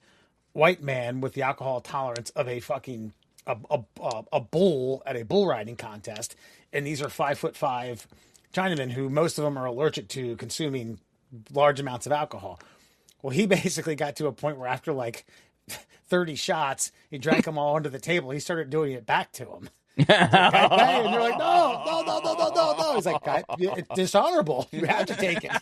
white man with the alcohol tolerance of a fucking a bull at a bull riding contest, and these are 5'5" Chinamen who most of them are allergic to consuming large amounts of alcohol. Well, he basically got to a point where after like 30 shots, he drank them all onto the table. He started doing it back to him. And you're like, no. He's like, it's dishonorable. You have to take it.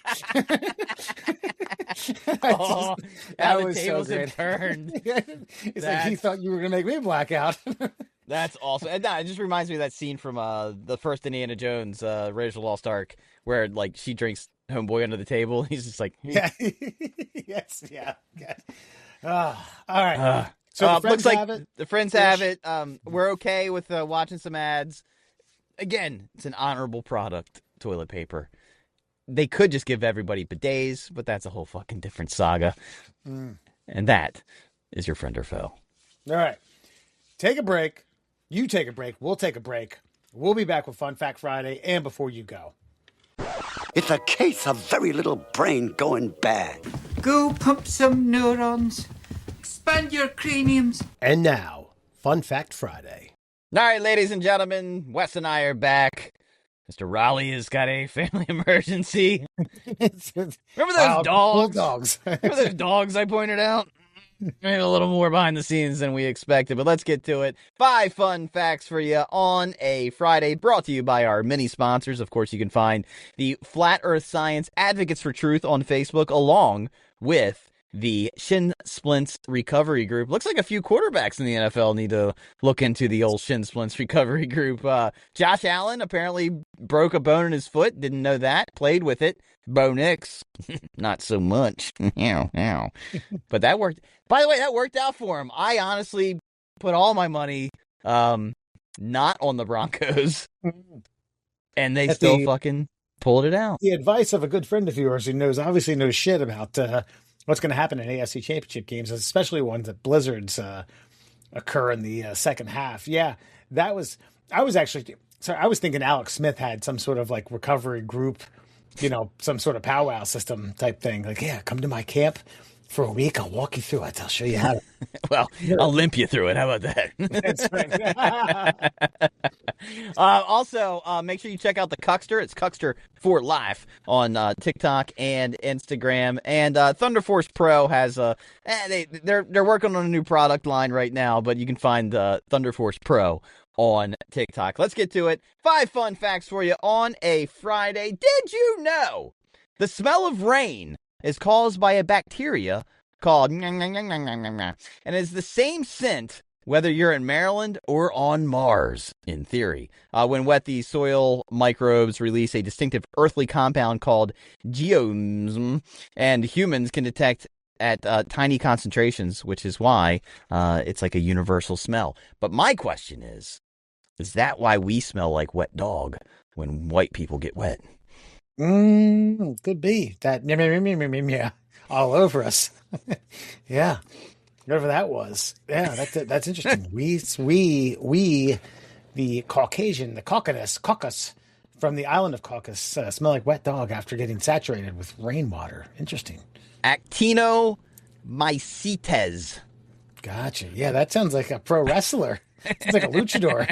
That was so great. Turned. It's like he thought you were going to make me black out. That's awesome. And it just reminds me of that scene from the first Indiana Jones, Raiders of the Lost Ark, where like she drinks Homeboy under the table. He's just like, yeah. Yes, yeah. All right. So looks like the friends have it. We're okay with watching some ads. Again, it's an honorable product, toilet paper. They could just give everybody bidets, but that's a whole fucking different saga. And that is your friend or foe. All right. Take a break. You take a break. We'll take a break. We'll be back with Fun Fact Friday and Before You Go. It's a case of very little brain going bad. Go pump some neurons. Expand your craniums. And now, Fun Fact Friday. All right, ladies and gentlemen, Wes and I are back. Mr. Raleigh has got a family emergency. Remember those dogs? Remember those dogs I pointed out? Maybe a little more behind the scenes than we expected, but let's get to it. 5 fun facts for you on a Friday, brought to you by our mini sponsors. Of course, you can find the Flat Earth Science Advocates for Truth on Facebook, along with the Shin Splints Recovery Group. Looks like a few quarterbacks in the NFL need to look into the old Shin Splints Recovery Group. Josh Allen apparently broke a bone in his foot. Didn't know that. Played with it. Bo Nix, not so much. But that worked. By the way, that worked out for him. I honestly put all my money not on the Broncos. And they still fucking pulled it out. The advice of a good friend of yours who obviously knows shit about what's going to happen in AFC Championship games, especially ones that blizzards occur in the second half. Yeah, I was thinking Alex Smith had some sort of like recovery group some sort of powwow system type thing. Like, yeah, come to my camp for a week. I'll walk you through it. I'll show you how to. Well, I'll limp you through it. How about that? That's right. Also, make sure you check out the Cuckster. It's Cuckster for Life on TikTok and Instagram. And Thunder Force Pro has they're working on a new product line right now, but you can find Thunder Force Pro on TikTok. Let's get to it. 5 fun facts for you on a Friday. Did you know the smell of rain is caused by a bacteria called and is the same scent whether you're in Maryland or on Mars, in theory. When wet, the soil microbes release a distinctive earthly compound called geosm, and humans can detect at tiny concentrations, which is why it's like a universal smell. But my question is that why we smell like wet dog when white people get wet? Could be that yeah, all over us. Yeah, whatever that was. Yeah, that's interesting. We, the Caucasian, the Caucasus from the island of Caucasus, smell like wet dog after getting saturated with rainwater. Interesting. Actinomycetes. Gotcha. Yeah, that sounds like a pro wrestler. Sounds like a luchador.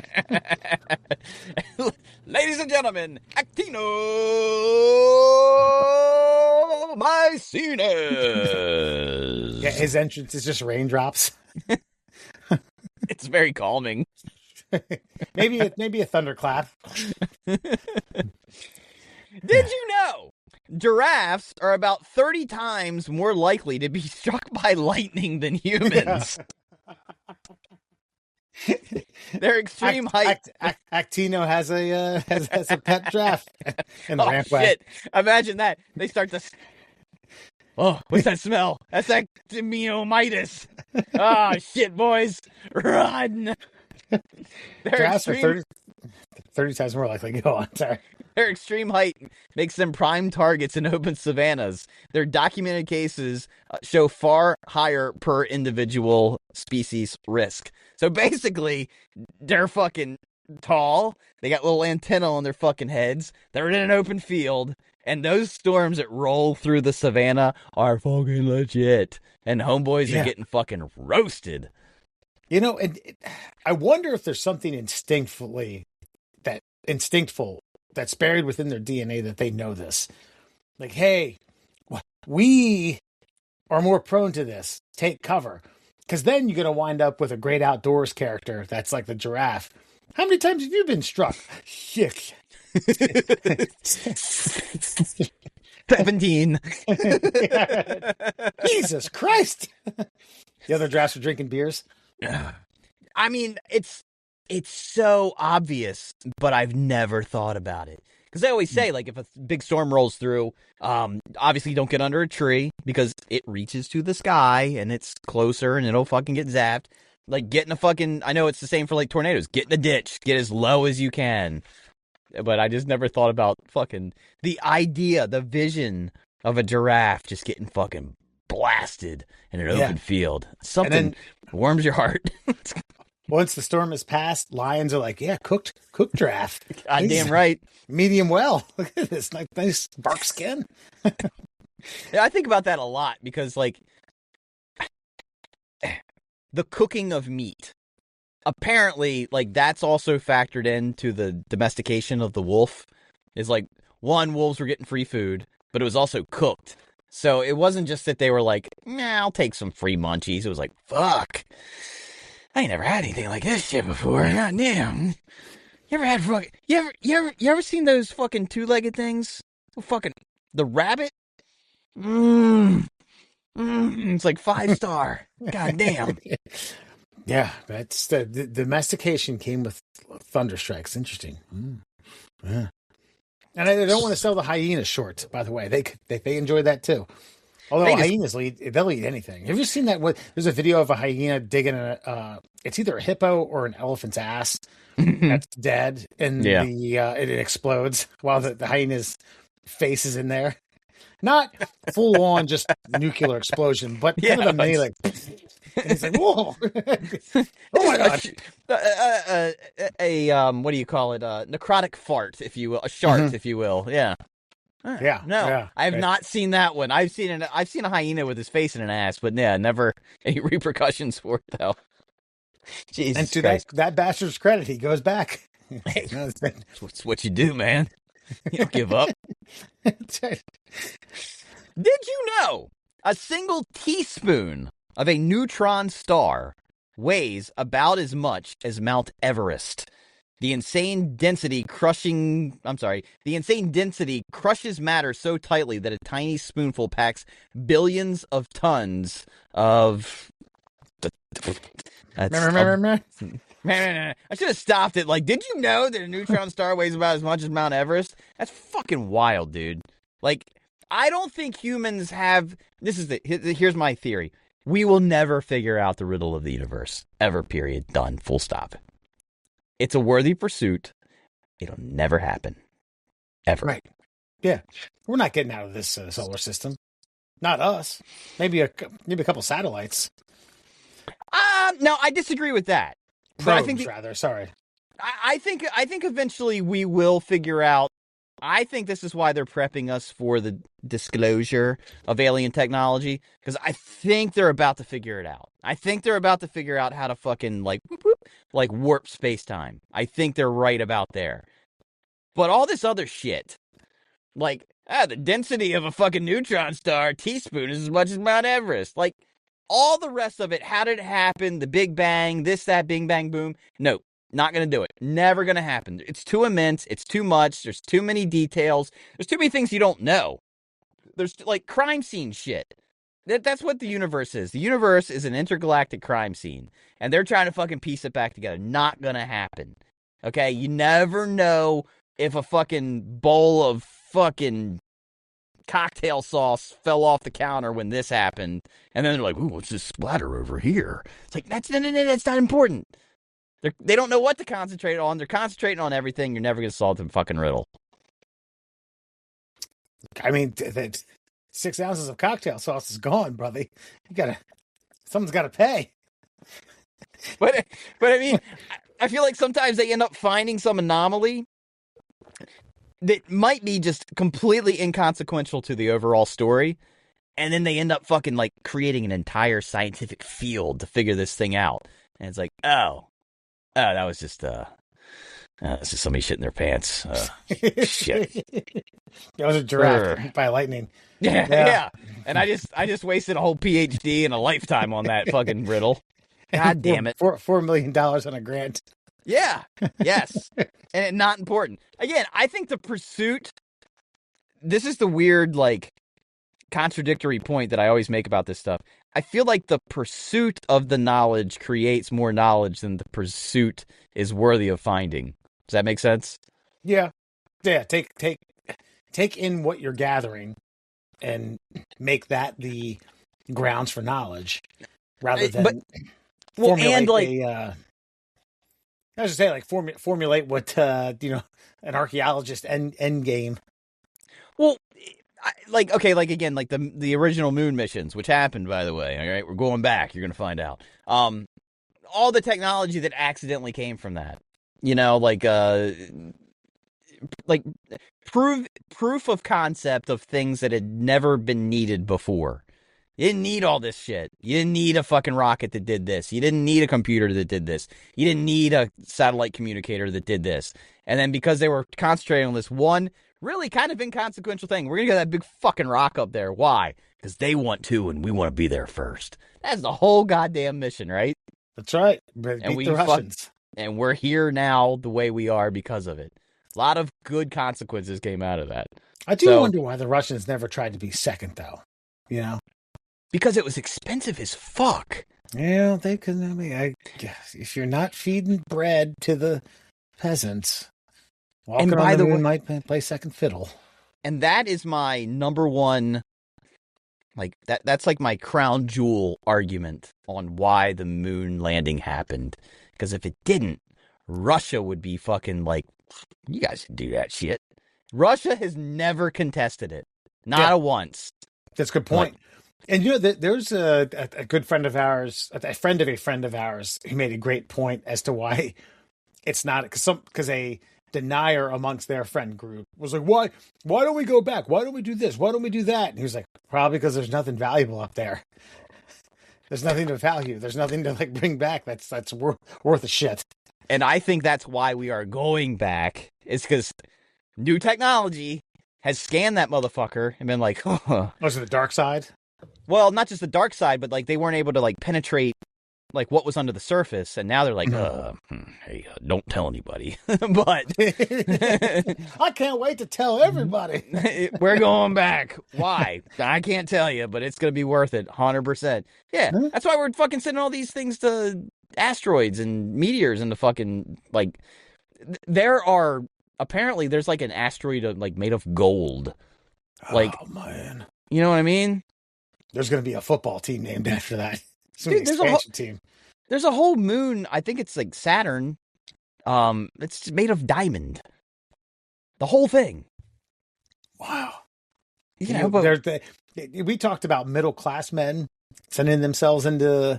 Ladies and gentlemen, Actinomycetes. Yeah, his entrance is just raindrops. It's very calming. maybe a thunderclap. Did you know giraffes are about 30 times more likely to be struck by lightning than humans? Their extreme height. Actino has a pet giraffe in the rampway. Shit! Imagine that they start to. Oh, what's that smell? That's actinomycetes. Oh shit, boys, run! Giraffes are 30 times more likely. Go on, sorry. Their extreme height makes them prime targets in open savannas. Their documented cases show far higher per individual species risk. So basically, they're fucking tall. They got little antennae on their fucking heads. They're in an open field. And those storms that roll through the savannah are fucking legit. And homeboys are getting fucking roasted. I wonder if there's something instinctful that's buried within their DNA that they know this. Like, hey, we are more prone to this. Take cover. Because then you're going to wind up with a great outdoors character that's like the giraffe. How many times have you been struck? Shit. 17. Jesus Christ. The other giraffes are drinking beers. I mean, it's so obvious, but I've never thought about it. Because I always say, like, if a big storm rolls through, obviously don't get under a tree because it reaches to the sky and it's closer and it'll fucking get zapped. Like, get in a fucking, I know it's the same for, like, tornadoes. Get in a ditch. Get as low as you can. But I just never thought about fucking the idea, the vision of a giraffe just getting fucking blasted in an open field. Something warms your heart. Once the storm has passed, lions are like, yeah, cooked giraffe. Goddamn right. Medium well. Look at this nice bark skin. Yeah, I think about that a lot because, like, the cooking of meat. Apparently, like, that's also factored into the domestication of the wolf. Is like, one, wolves were getting free food, but it was also cooked. So it wasn't just that they were like, nah, I'll take some free munchies. It was like, fuck. I ain't never had anything like this shit before. God damn. You ever had fucking... You ever seen those fucking two-legged things? Fucking... The rabbit? It's like 5-star. God damn. Yeah, that's the domestication came with thunder strikes. Interesting. Yeah. And I don't want to sell the hyena short, by the way. They enjoy that too. Although hyenas they'll eat anything. Have you seen that? There's a video of a hyena digging it's either a hippo or an elephant's ass that's dead, and it explodes while the hyena's face is in there. Not full on just nuclear explosion, but kind of a mini like. And he's like, whoa! Oh my god! What do you call it? Necrotic fart, if you will, a shart, if you will. Yeah. Yeah. No, yeah. I have not seen that one. I've seen a hyena with his face in an ass, but yeah, never any repercussions for it though. Jesus And to Christ. that bastard's credit, he goes back. Hey, No, it's been- that's what you do, man. You don't give up. it's- Did you know a single teaspoon of a neutron star weighs about as much as Mount Everest? The insane density crushes matter so tightly that a tiny spoonful packs billions of tons of. I should have stopped it. Like, did you know that a neutron star weighs about as much as Mount Everest? That's fucking wild, dude. Like, I don't think humans have. Here's my theory. We will never figure out the riddle of the universe. Ever, period. Done. Full stop. It's a worthy pursuit. It'll never happen. Ever. Right. Yeah. We're not getting out of this solar system. Not us. Maybe a couple satellites. No, I disagree with that. Probes, rather. Sorry. I think eventually we will figure out. I think this is why they're prepping us for the disclosure of alien technology, because I think they're about to figure it out. I think they're about to figure out how to fucking like warp space-time. I think they're right about there. But all this other shit, like the density of a fucking neutron star teaspoon is as much as Mount Everest. Like all the rest of it, how did it happen? The Big Bang, this, that, Bing, Bang, Boom. No. Not going to do it. Never going to happen. It's too immense. It's too much. There's too many details. There's too many things you don't know. There's like crime scene shit. That's what the universe is. The universe is an intergalactic crime scene. And they're trying to fucking piece it back together. Not going to happen. Okay? You never know if a fucking bowl of fucking cocktail sauce fell off the counter when this happened. And then they're like, ooh, what's this splatter over here? It's like, that's not important. They don't know what to concentrate on. They're concentrating on everything. You're never going to solve the fucking riddle. I mean, 6 ounces of cocktail sauce is gone, brother. Someone's got to pay. But I mean, I feel like sometimes they end up finding some anomaly that might be just completely inconsequential to the overall story. And then they end up fucking like creating an entire scientific field to figure this thing out. And it's like, that was just somebody shitting their pants. Shit. That was a giraffe hit by lightning. Yeah. And I just wasted a whole PhD and a lifetime on that fucking riddle. God damn it. $4 million on a grant. Yeah. Yes. And it's not important. Again, I think the pursuit. This is the weird, like, contradictory point that I always make about this stuff. I feel like the pursuit of the knowledge creates more knowledge than the pursuit is worthy of finding. Does that make sense? Yeah. Yeah. Take in what you're gathering and make that the grounds for knowledge rather than formulate I was just saying, like, formulate what an archaeologist end game. Well, the original moon missions, which happened, by the way. All right, we're going back. You're going to find out. All the technology that accidentally came from that. Proof of concept of things that had never been needed before. You didn't need all this shit. You didn't need a fucking rocket that did this. You didn't need a computer that did this. You didn't need a satellite communicator that did this. And then because they were concentrating on this one really kind of inconsequential thing, we're going to get that big fucking rock up there. Why? Because they want to, and we want to be there first. That's the whole goddamn mission, right? That's right. And beat the Russians. And we're here now the way we are because of it. A lot of good consequences came out of that. I do wonder why the Russians never tried to be second, though. You know? Because it was expensive as fuck. Yeah, they couldn't. I mean, I guess if you're not feeding bread to the peasants, walking on the moon might play second fiddle. And that is my number one, like that's like my crown jewel argument on why the moon landing happened. Because if it didn't, Russia would be fucking like, you guys can do that shit. Russia has never contested it, not a once. That's a good point. And you know, there's a good friend of ours, a friend of a friend of ours, who made a great point as to why it's not because a denier amongst their friend group was like, why don't we go back? Why don't we do this? Why don't we do that? And he was like, probably because there's nothing valuable up there. There's nothing to value. There's nothing to like bring back that's worth a shit. And I think that's why we are going back. It's because new technology has scanned that motherfucker and been like, oh. Was it the dark side? Well, not just the dark side, but like they weren't able to like penetrate like what was under the surface, and now they're like, hey, don't tell anybody. But I can't wait to tell everybody. We're going back. Why? I can't tell you, but it's gonna be worth it, 100%. Yeah, that's why we're fucking sending all these things to asteroids and meteors and the fucking like. There's like an asteroid like made of gold. Like, oh man, you know what I mean? There's gonna be a football team named after that. Dude, there's a whole moon. I think it's like Saturn. It's made of diamond. The whole thing. Wow. But we talked about middle class men sending themselves into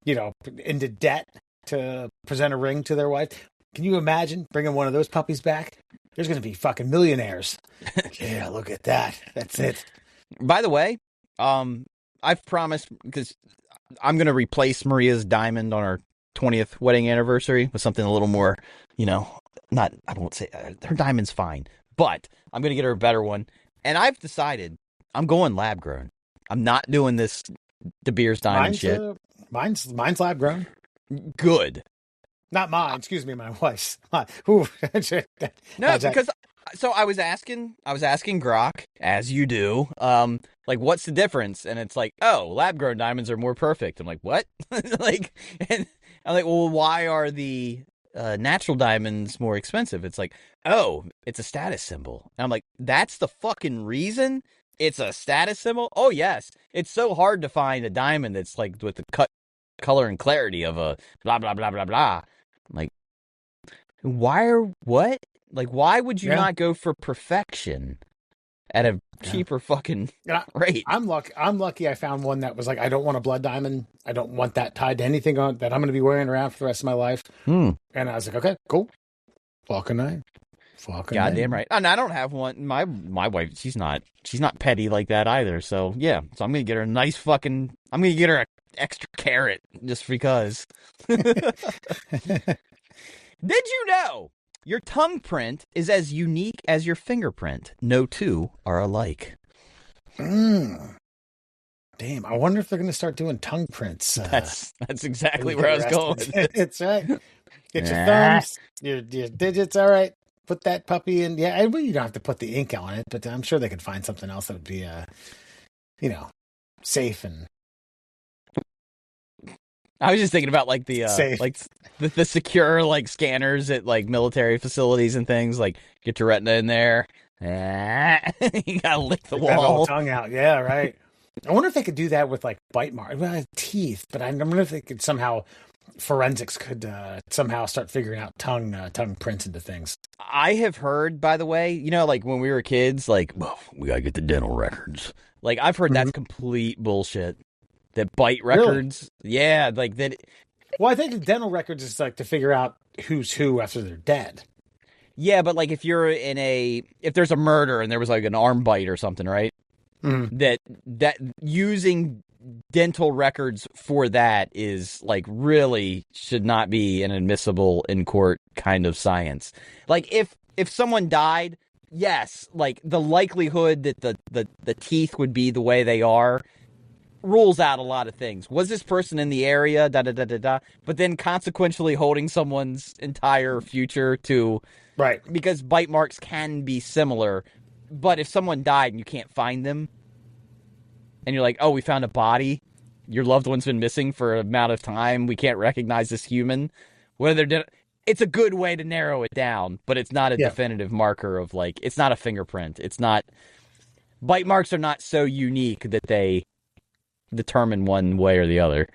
debt to present a ring to their wife. Can you imagine bringing one of those puppies back? There's going to be fucking millionaires. Yeah, look at that. That's it. By the way, I've promised, because I'm going to replace Maria's diamond on our 20th wedding anniversary with something a little more, I won't say her diamond's fine, but I'm going to get her a better one. And I've decided I'm going lab grown. I'm not doing this De Beers diamond shit. Mine's lab grown. Good. Not mine. Excuse me, my wife's. No, because so I was asking Grok, as you do, like, what's the difference? And it's like, oh, lab grown diamonds are more perfect. I'm like, what? And I'm like, well, why are the natural diamonds more expensive? It's like, oh, it's a status symbol. And I'm like, that's the fucking reason it's a status symbol? Oh, yes. It's so hard to find a diamond that's like with the color and clarity of a blah, blah, blah, blah, blah. I'm like, what? Like, why would you not go for perfection at a cheaper fucking rate? I'm lucky I found one that was like, I don't want a blood diamond. I don't want that tied to anything that I'm going to be wearing around for the rest of my life. And I was like, okay, cool. Fucking night. Goddamn right. And I don't have one. My wife, she's not petty like that either. So yeah. So I'm going to get her a nice fucking, I'm going to get her an extra carat just because. Did you know your tongue print is as unique as your fingerprint? No two are alike. Damn, I wonder if they're going to start doing tongue prints. That's exactly where I was going. It's right. Get your thumbs, your digits. All right, put that puppy in. Yeah, you don't have to put the ink on it, but I'm sure they could find something else that would be, safe and. I was just thinking about like the the secure like scanners at like military facilities and things. Like, get your retina in there. You gotta lick the wall. That whole tongue out. Yeah, right. I wonder if they could do that with like bite marks, teeth. But I wonder if they could somehow, forensics could somehow start figuring out tongue prints into things. I have heard, by the way, like when we were kids, like, well, we gotta get the dental records. Like, I've heard that's complete bullshit. That bite records, really? Yeah, like that. Well, I think the dental records is like to figure out who's who after they're dead. Yeah, but like if there's a murder and there was like an arm bite or something, right? That using dental records for that is like really should not be an admissible in court kind of science. Like if someone died, yes, like the likelihood that the teeth would be the way they are rules out a lot of things. Was this person in the area? But then consequentially holding someone's entire future to right, because bite marks can be similar. But if someone died and you can't find them, and you're like, oh, we found a body, your loved one's been missing for an amount of time, we can't recognize this human. It's a good way to narrow it down, but it's not a definitive marker of like, it's not a fingerprint. It's not. Bite marks are not so unique that they determine one way or the other.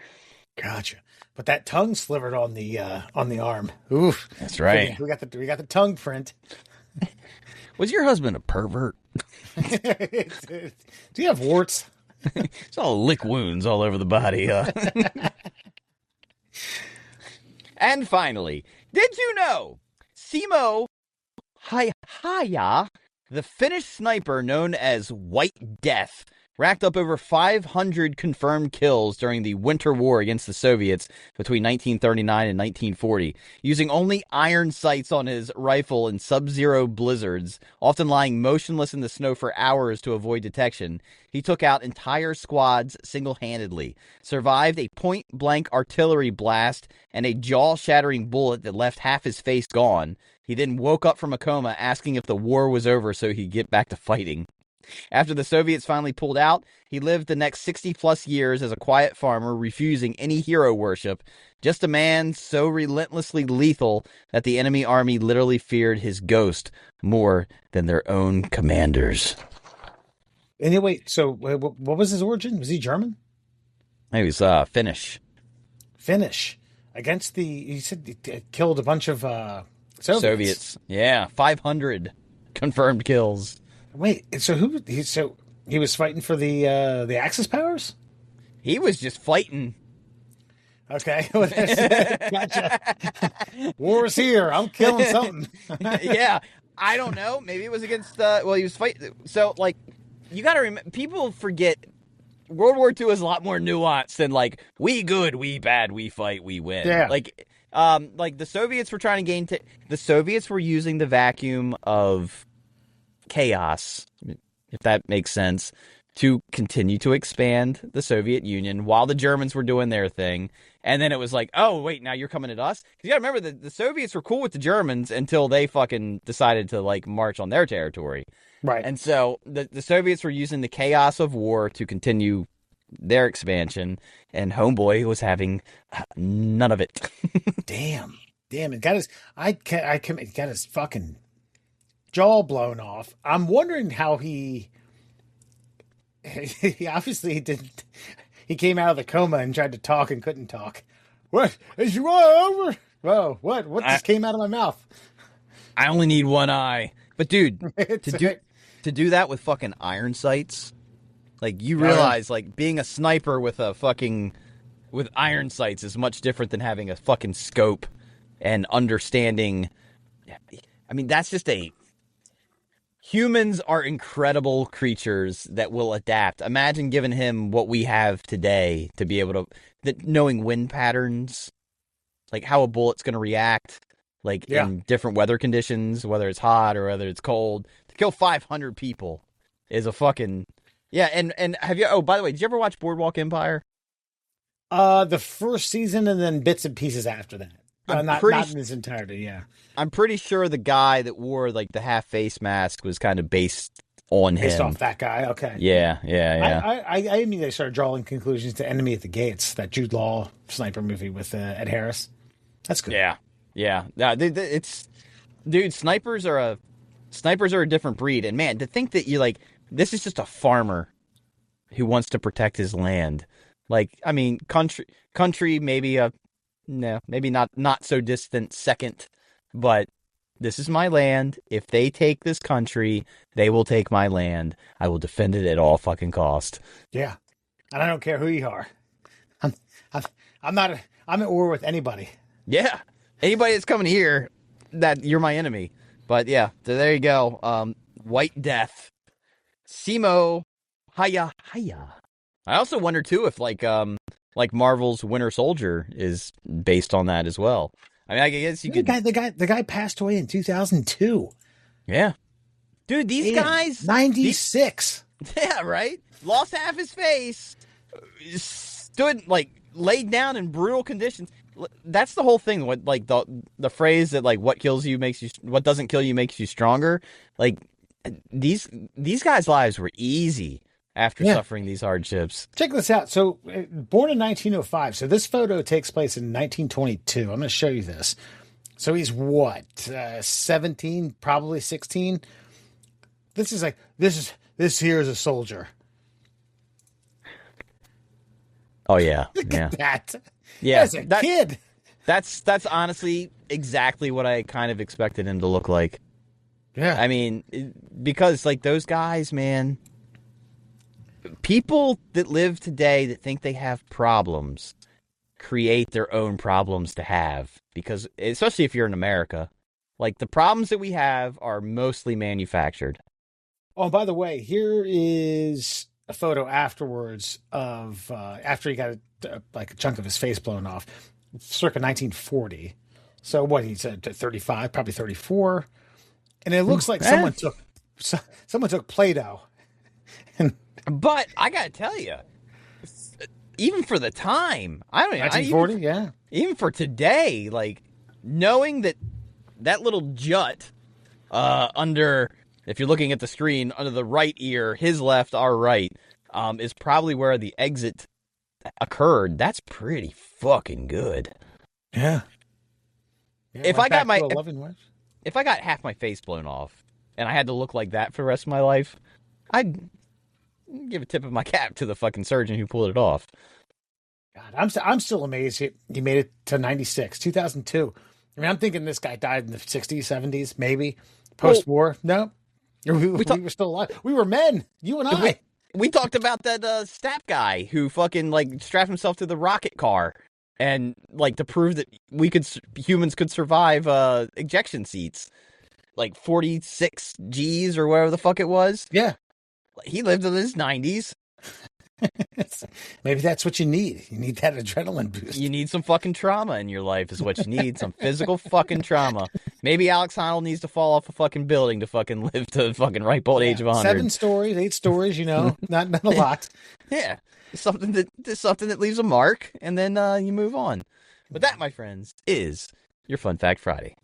Gotcha. But that tongue slivered on the arm. Oof. That's right. We got the tongue print. Was your husband a pervert? Do you have warts? It's all lick wounds all over the body. And finally, did you know SEMO Haya, the Finnish sniper known as White Death, racked up over 500 confirmed kills during the Winter War against the Soviets between 1939 and 1940, using only iron sights on his rifle in sub-zero blizzards, often lying motionless in the snow for hours to avoid detection. He took out entire squads single-handedly, survived a point-blank artillery blast and a jaw-shattering bullet that left half his face gone. He then woke up from a coma asking if the war was over so he'd get back to fighting. After the Soviets finally pulled out, he lived the next 60-plus years as a quiet farmer, refusing any hero worship, just a man so relentlessly lethal that the enemy army literally feared his ghost more than their own commanders. Anyway, so what was his origin? Was he German? He was Finnish. Finnish. Against he said he killed a bunch of Soviets. Yeah, 500 confirmed kills. Wait, so he was fighting for the Axis powers? He was just fighting. Okay. Gotcha. War's here. I'm killing something. Yeah. I don't know. Maybe it was against he was fighting. So, like, you got to remember, people forget World War II is a lot more nuanced than, like, we good, we bad, we fight, we win. Yeah. Like the Soviets were trying to gain... the Soviets were using the vacuum of chaos, if that makes sense, to continue to expand the Soviet Union while the Germans were doing their thing. And then it was like, oh, wait, now you're coming at us? Because you got to remember that the Soviets were cool with the Germans until they fucking decided to, like, march on their territory. Right. And so the Soviets were using the chaos of war to continue their expansion, and Homeboy was having none of it. Damn, it got his fucking jaw blown off. I'm wondering how he obviously didn't. He came out of the coma and tried to talk and couldn't talk. What? Is your eye over? Whoa, what just came out of my mouth? I only need one eye. But dude, to do that with fucking iron sights, like, you realize, like, being a sniper with iron sights is much different than having a fucking scope and understanding. I mean, that's just humans are incredible creatures that will adapt. Imagine giving him what we have today to be able to, knowing wind patterns, like how a bullet's going to react, like in different weather conditions, whether it's hot or whether it's cold. To kill 500 people is a fucking... Yeah, and have you... Oh, by the way, did you ever watch Boardwalk Empire? The first season and then bits and pieces after that. Not in its entirety, yeah. I'm pretty sure the guy that wore, like, the half-face mask was kind of based on him. Based off that guy, okay. Yeah. I mean, they started drawing conclusions to Enemy at the Gates, that Jude Law sniper movie with Ed Harris. That's good. Yeah. It's... Dude, snipers are a different breed. And, man, to think that you're, like... This is just a farmer who wants to protect his land. Like, I mean, country maybe maybe not so distant second, but this is my land. If they take this country, they will take my land. I will defend it at all fucking cost. Yeah, and I don't care who you are. I'm at war with anybody. Yeah, anybody that's coming here, that you're my enemy. But yeah, so there you go. White Death. Simo Haya. I also wonder too if like Marvel's Winter Soldier is based on that as well. I mean, I guess you could. The guy passed away in 2002. Yeah, dude, these guys 96. Yeah, right. Lost half his face. Stood laid down in brutal conditions. That's the whole thing. What the phrase that what doesn't kill you makes you stronger. Like. These guys' lives were easy after suffering these hardships. Check this out. So, born in 1905. So this photo takes place in 1922. I'm going to show you this. So he's what? 17, probably 16. This here is a soldier. Oh yeah, Look at that. Yeah, as a kid. That's honestly exactly what I kind of expected him to look like. Yeah. I mean, because those guys, man, people that live today that think they have problems create their own problems to have, because especially if you're in America, Like, the problems that we have are mostly manufactured. Oh, and by the way, here is a photo afterwards of after he got like a chunk of his face blown off, circa 1940. So what, he said 35, probably 34, and it looks like someone took Play-Doh. But I gotta tell you, even for the time, I don't know, 1940, yeah. Even for today, like, knowing that little jut under, if you're looking at the screen, under the right ear, his left, our right, is probably where the exit occurred. That's pretty fucking good. Yeah. If I got half my face blown off and I had to look like that for the rest of my life, I'd give a tip of my cap to the fucking surgeon who pulled it off. God, I'm still amazed he made it to 96, 2002. I mean, I'm thinking this guy died in the 60s, 70s, maybe post-war. No, we were still alive. We were men, you and I. We talked about that stat guy who fucking like strapped himself to the rocket car and like to prove that humans could survive ejection seats, like 46 G's or whatever the fuck it was. Yeah, he lived in his 90s. Maybe that's what you need. You need that adrenaline boost. You need some fucking trauma in your life is what you need. Some physical fucking trauma. Maybe Alex Honnold needs to fall off a fucking building to fucking live to the fucking ripe old age of 100. 7 stories, 8 stories, not a lot. Yeah. Something that leaves a mark, and then you move on. But that, my friends, is your Fun Fact Friday.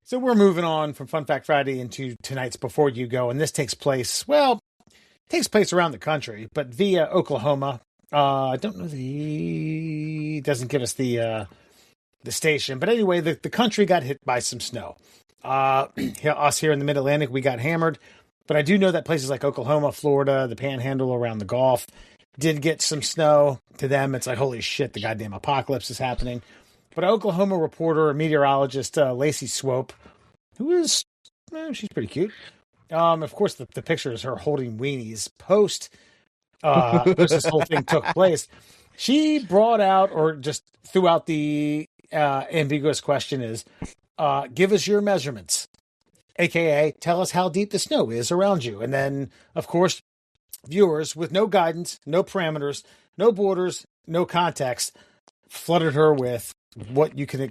So we're moving on from Fun Fact Friday into tonight's Before You Go, and this takes place around the country, but via Oklahoma. I don't know, doesn't give us the station, but anyway, the country got hit by some snow. Us here in the Mid-Atlantic, we got hammered, but I do know that places like Oklahoma, Florida, the Panhandle around the Gulf did get some snow. To them, it's like, holy shit, the goddamn apocalypse is happening. But Oklahoma reporter, meteorologist Lacey Swope, who is, she's pretty cute. Of course, the picture is her holding weenies post this whole thing took place. She brought out, or just threw out the ambiguous question is, give us your measurements, aka tell us how deep the snow is around you. And then, of course, viewers with no guidance, no parameters, no borders, no context, flooded her with what you could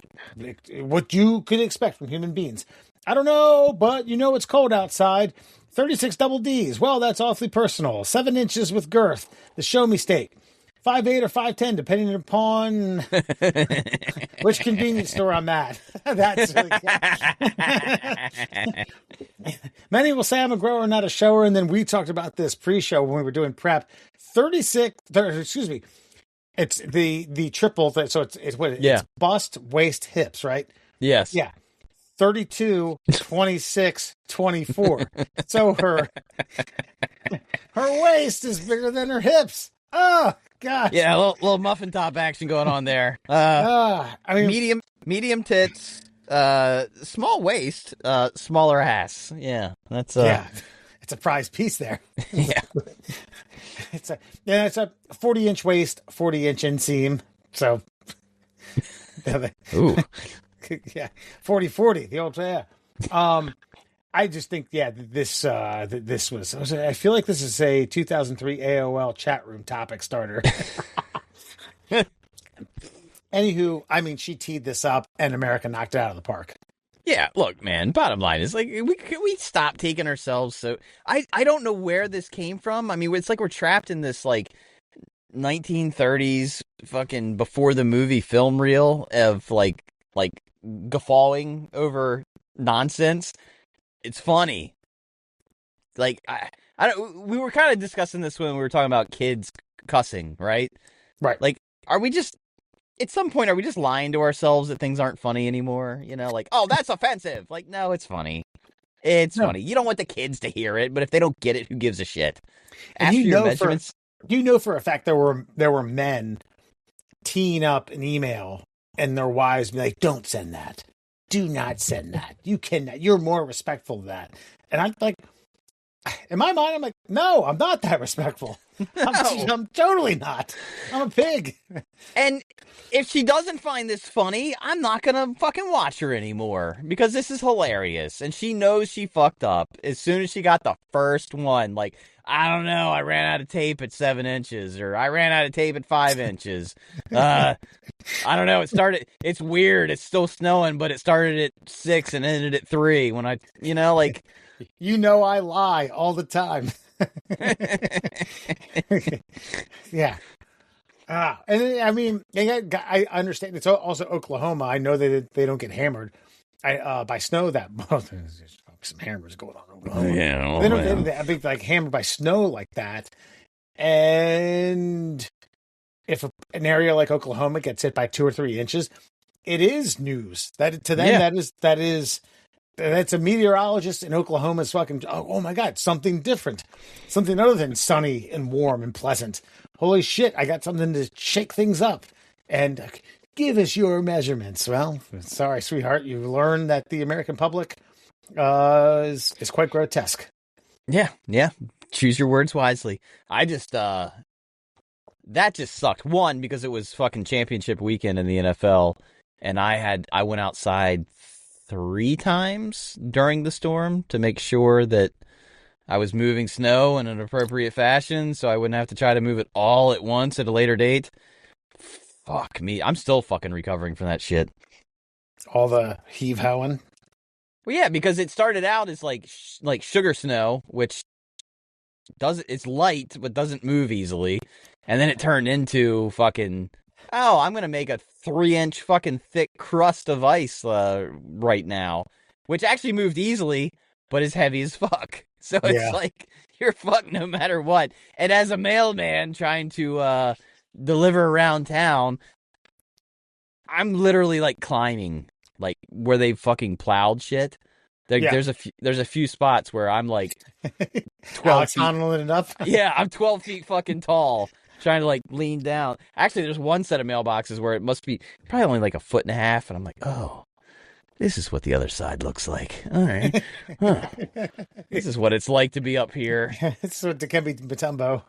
expect from human beings. I don't know, but it's cold outside. 36 double Ds. Well, that's awfully personal. 7 inches with girth. The show me state. 5'8" or 5'10", depending upon which convenience store I'm at. That's really Many will say I'm a grower, not a shower. And then we talked about this pre-show when we were doing prep. It's the triple. So it's bust, waist, hips, right? Yes. Yeah. 32, 26, 24. So her waist is bigger than her hips. Oh, God. Yeah, a little muffin top action going on there. I mean, medium tits, small waist, smaller ass. Yeah, that's it's a prize piece there. Yeah. It's a 40-inch waist, 40-inch inseam. So, ooh. Yeah, 40-40, the old, yeah. I just think, this was, I feel like this is a 2003 AOL chat room topic starter. Anywho, I mean, she teed this up and America knocked it out of the park. Yeah, look, man, bottom line is, like, we stop taking ourselves so... I don't know where this came from. I mean, it's like we're trapped in this, like, 1930s fucking before the movie film reel of, like guffawing over nonsense. It's funny. Like, I don't... We were kind of discussing this when we were talking about kids cussing, right? Right. Like, are we just... At some point, are we just lying to ourselves that things aren't funny anymore? Like, oh, that's offensive. Like, no, it's funny. It's funny. You don't want the kids to hear it, but if they don't get it, who gives a shit? Ask for your measurements. For a fact there were men teeing up an email and their wives be like, don't send that. Do not send that. You cannot. You're more respectful of that. And I'm like, in my mind, I'm like, no, I'm not that respectful. I'm totally not. I'm a pig. And if she doesn't find this funny, I'm not gonna fucking watch her anymore because this is hilarious. And she knows she fucked up as soon as she got the first one. Like, I don't know, I ran out of tape at 7 inches, or I ran out of tape at 5 inches. I don't know. It's weird. It's still snowing, but it started at 6 and ended at 3 when I like. I lie all the time. Yeah. And I mean, I understand. It's also Oklahoma. I know they don't get hammered by snow that much. There's some hammers going on in Oklahoma. Yeah, they don't get, I think, like hammered by snow like that. And if an area like Oklahoma gets hit by 2 or 3 inches, it is news. That to them, that's a meteorologist in Oklahoma's fucking, oh my God, something different. Something other than sunny and warm and pleasant. Holy shit, I got something to shake things up. And give us your measurements. Well, sorry, sweetheart, you learned that the American public is quite grotesque. Yeah. Choose your words wisely. I just, that just sucked. One, because it was fucking championship weekend in the NFL, and I went outside 3 times during the storm to make sure that I was moving snow in an appropriate fashion so I wouldn't have to try to move it all at once at a later date. Fuck me. I'm still fucking recovering from that shit. All the heave-hoeing. Well, yeah, because it started out as like sugar snow, which it's light but doesn't move easily. And then it turned into fucking, I'm going to make a 3-inch fucking thick crust of ice right now, which actually moved easily, but is heavy as fuck. So it's like, you're fucked no matter what. And as a mailman trying to deliver around town, I'm literally like climbing, like where they fucking plowed shit. There's a few spots where I'm like 12 Alex feet. Honnold it up. Yeah, I'm 12 feet fucking tall, trying to like lean down. Actually, there's one set of mailboxes where it must be probably only like 1.5 feet, and I'm like, oh, this is what the other side looks like. All right. Huh. This is what it's like to be up here. It's what Dikembe Mutombo,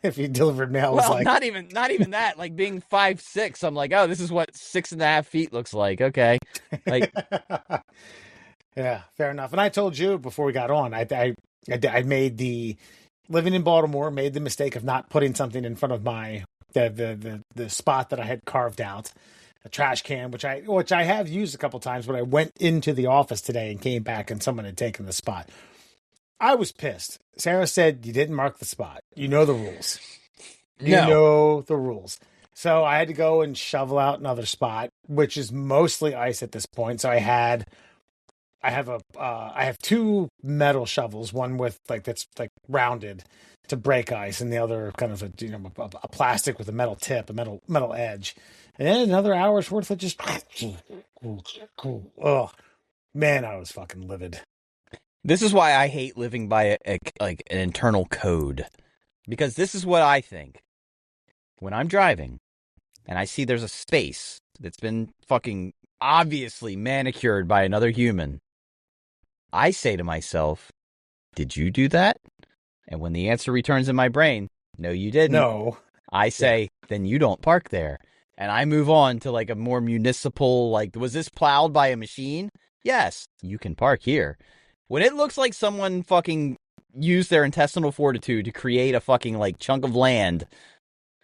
if you delivered mail, was Well, like. not even that. Like being 5'6", I'm like, oh, this is what 6.5 feet looks like. Okay. Like, yeah, fair enough. And I told you before we got on, I made living in Baltimore, made the mistake of not putting something in front of the spot that I had carved out. A trash can, which I have used a couple times, but I went into the office today and came back and someone had taken the spot. I was pissed. Sarah said, you didn't mark the spot. You know the rules. Know the rules. So I had to go and shovel out another spot, which is mostly ice at this point. So I have 2 metal shovels, one with that's like rounded to break ice, and the other kind of a plastic with a metal tip, a metal edge. And then another hour's worth of just, oh man, I was fucking livid. this is why I hate living by an internal code, because this is what I think. When I'm driving and I see there's a space that's been fucking obviously manicured by another human, I say to myself, did you do that? And when the answer returns in my brain, no, you didn't. No. I say, then you don't park there. And I move on to like a more municipal, like, was this plowed by a machine? Yes, you can park here. When it looks like someone fucking used their intestinal fortitude to create a fucking like chunk of land,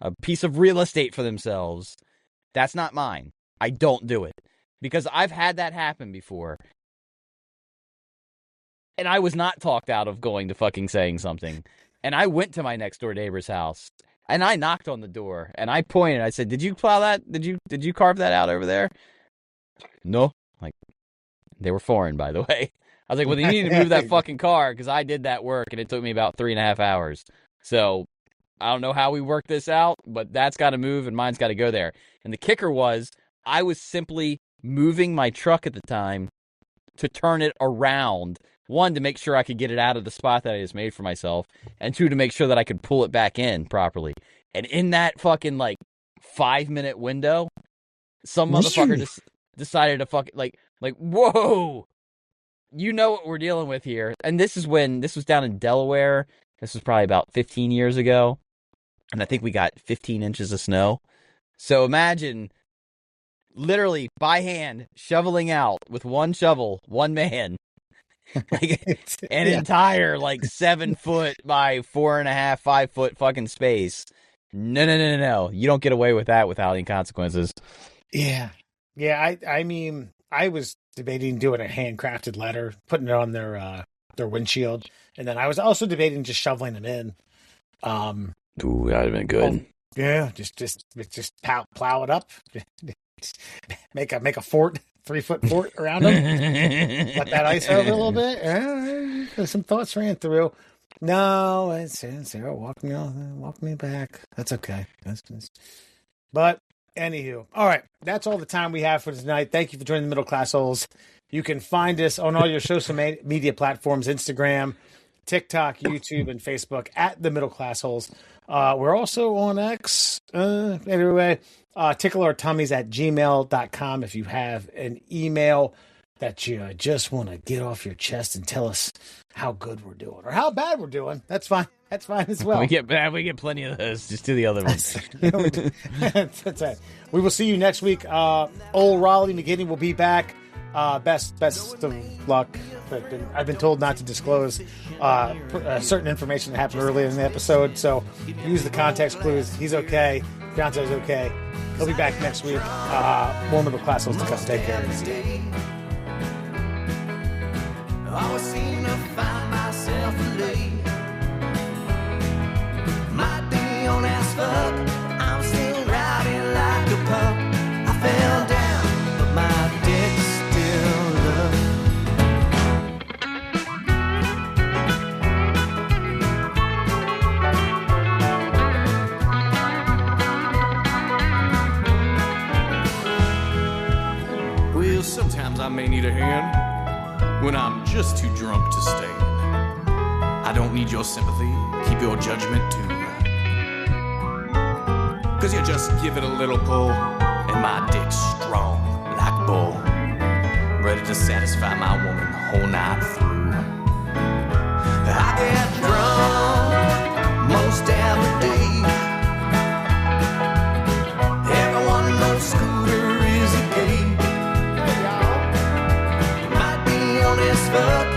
a piece of real estate for themselves, that's not mine. I don't do it. Because I've had that happen before. And I was not talked out of going to fucking saying something. And I went to my next door neighbor's house. And I knocked on the door. And I pointed. I said, did you plow that? Did you carve that out over there? No. Like, they were foreign, by the way. I was like, well, you need to move that fucking car because I did that work. And it took me about 3.5 hours. So I don't know how we worked this out. But that's got to move and mine's got to go there. And the kicker was I was simply moving my truck at the time to turn it around. 1, to make sure I could get it out of the spot that I just made for myself, and 2, to make sure that I could pull it back in properly. And in that fucking, like, 5-minute window, some motherfucker decided to fucking, like, whoa! you know what we're dealing with here. And this was down in Delaware. This was probably about 15 years ago. And I think we got 15 inches of snow. So imagine literally by hand shoveling out with one shovel, one man, like an entire 7 foot by 4.5, 5 foot fucking space. No. You don't get away with that without any consequences. Yeah. I mean, I was debating doing a handcrafted letter, putting it on their windshield, and then I was also debating just shoveling them in. Ooh, that'd have been good. Yeah, just plow it up, make a fort, 3-foot fort around them. Let that ice over a little bit. Some thoughts ran through. No, it's Sarah walk me back. That's okay. But anywho, all right, that's all the time we have for tonight. Thank you for joining the Middle Class Holes. You can find us on all your social media platforms: Instagram, TikTok, YouTube, and Facebook at the Middle Class Holes. We're also on X. Anyway, tickle our tummies at gmail.com if you have an email that you just want to get off your chest and tell us how good we're doing or how bad we're doing. That's fine. That's fine as well. We get plenty of those. Just do the other ones. That's it. We will see you next week. Old Raleigh McGinney will be back. Best of luck. I've been told not to disclose certain information that happened earlier in the episode, so use the context clues. He's okay. Fiance's okay. He'll be back next week. More Middle Class Holes to come. Take care. I always seem to find myself late. Might be on as fuck. I'm still riding like a pup. I fell down, but my dick's still up. Well, sometimes I may need a hand when I'm just too drunk to stand. I don't need your sympathy, keep your judgment too. 'Cause you just give it a little pull, and my dick's strong like bull, ready to satisfy my woman whole night through. I get drunk most every day. Everyone knows Scooter is a gay. Might be on his fuck.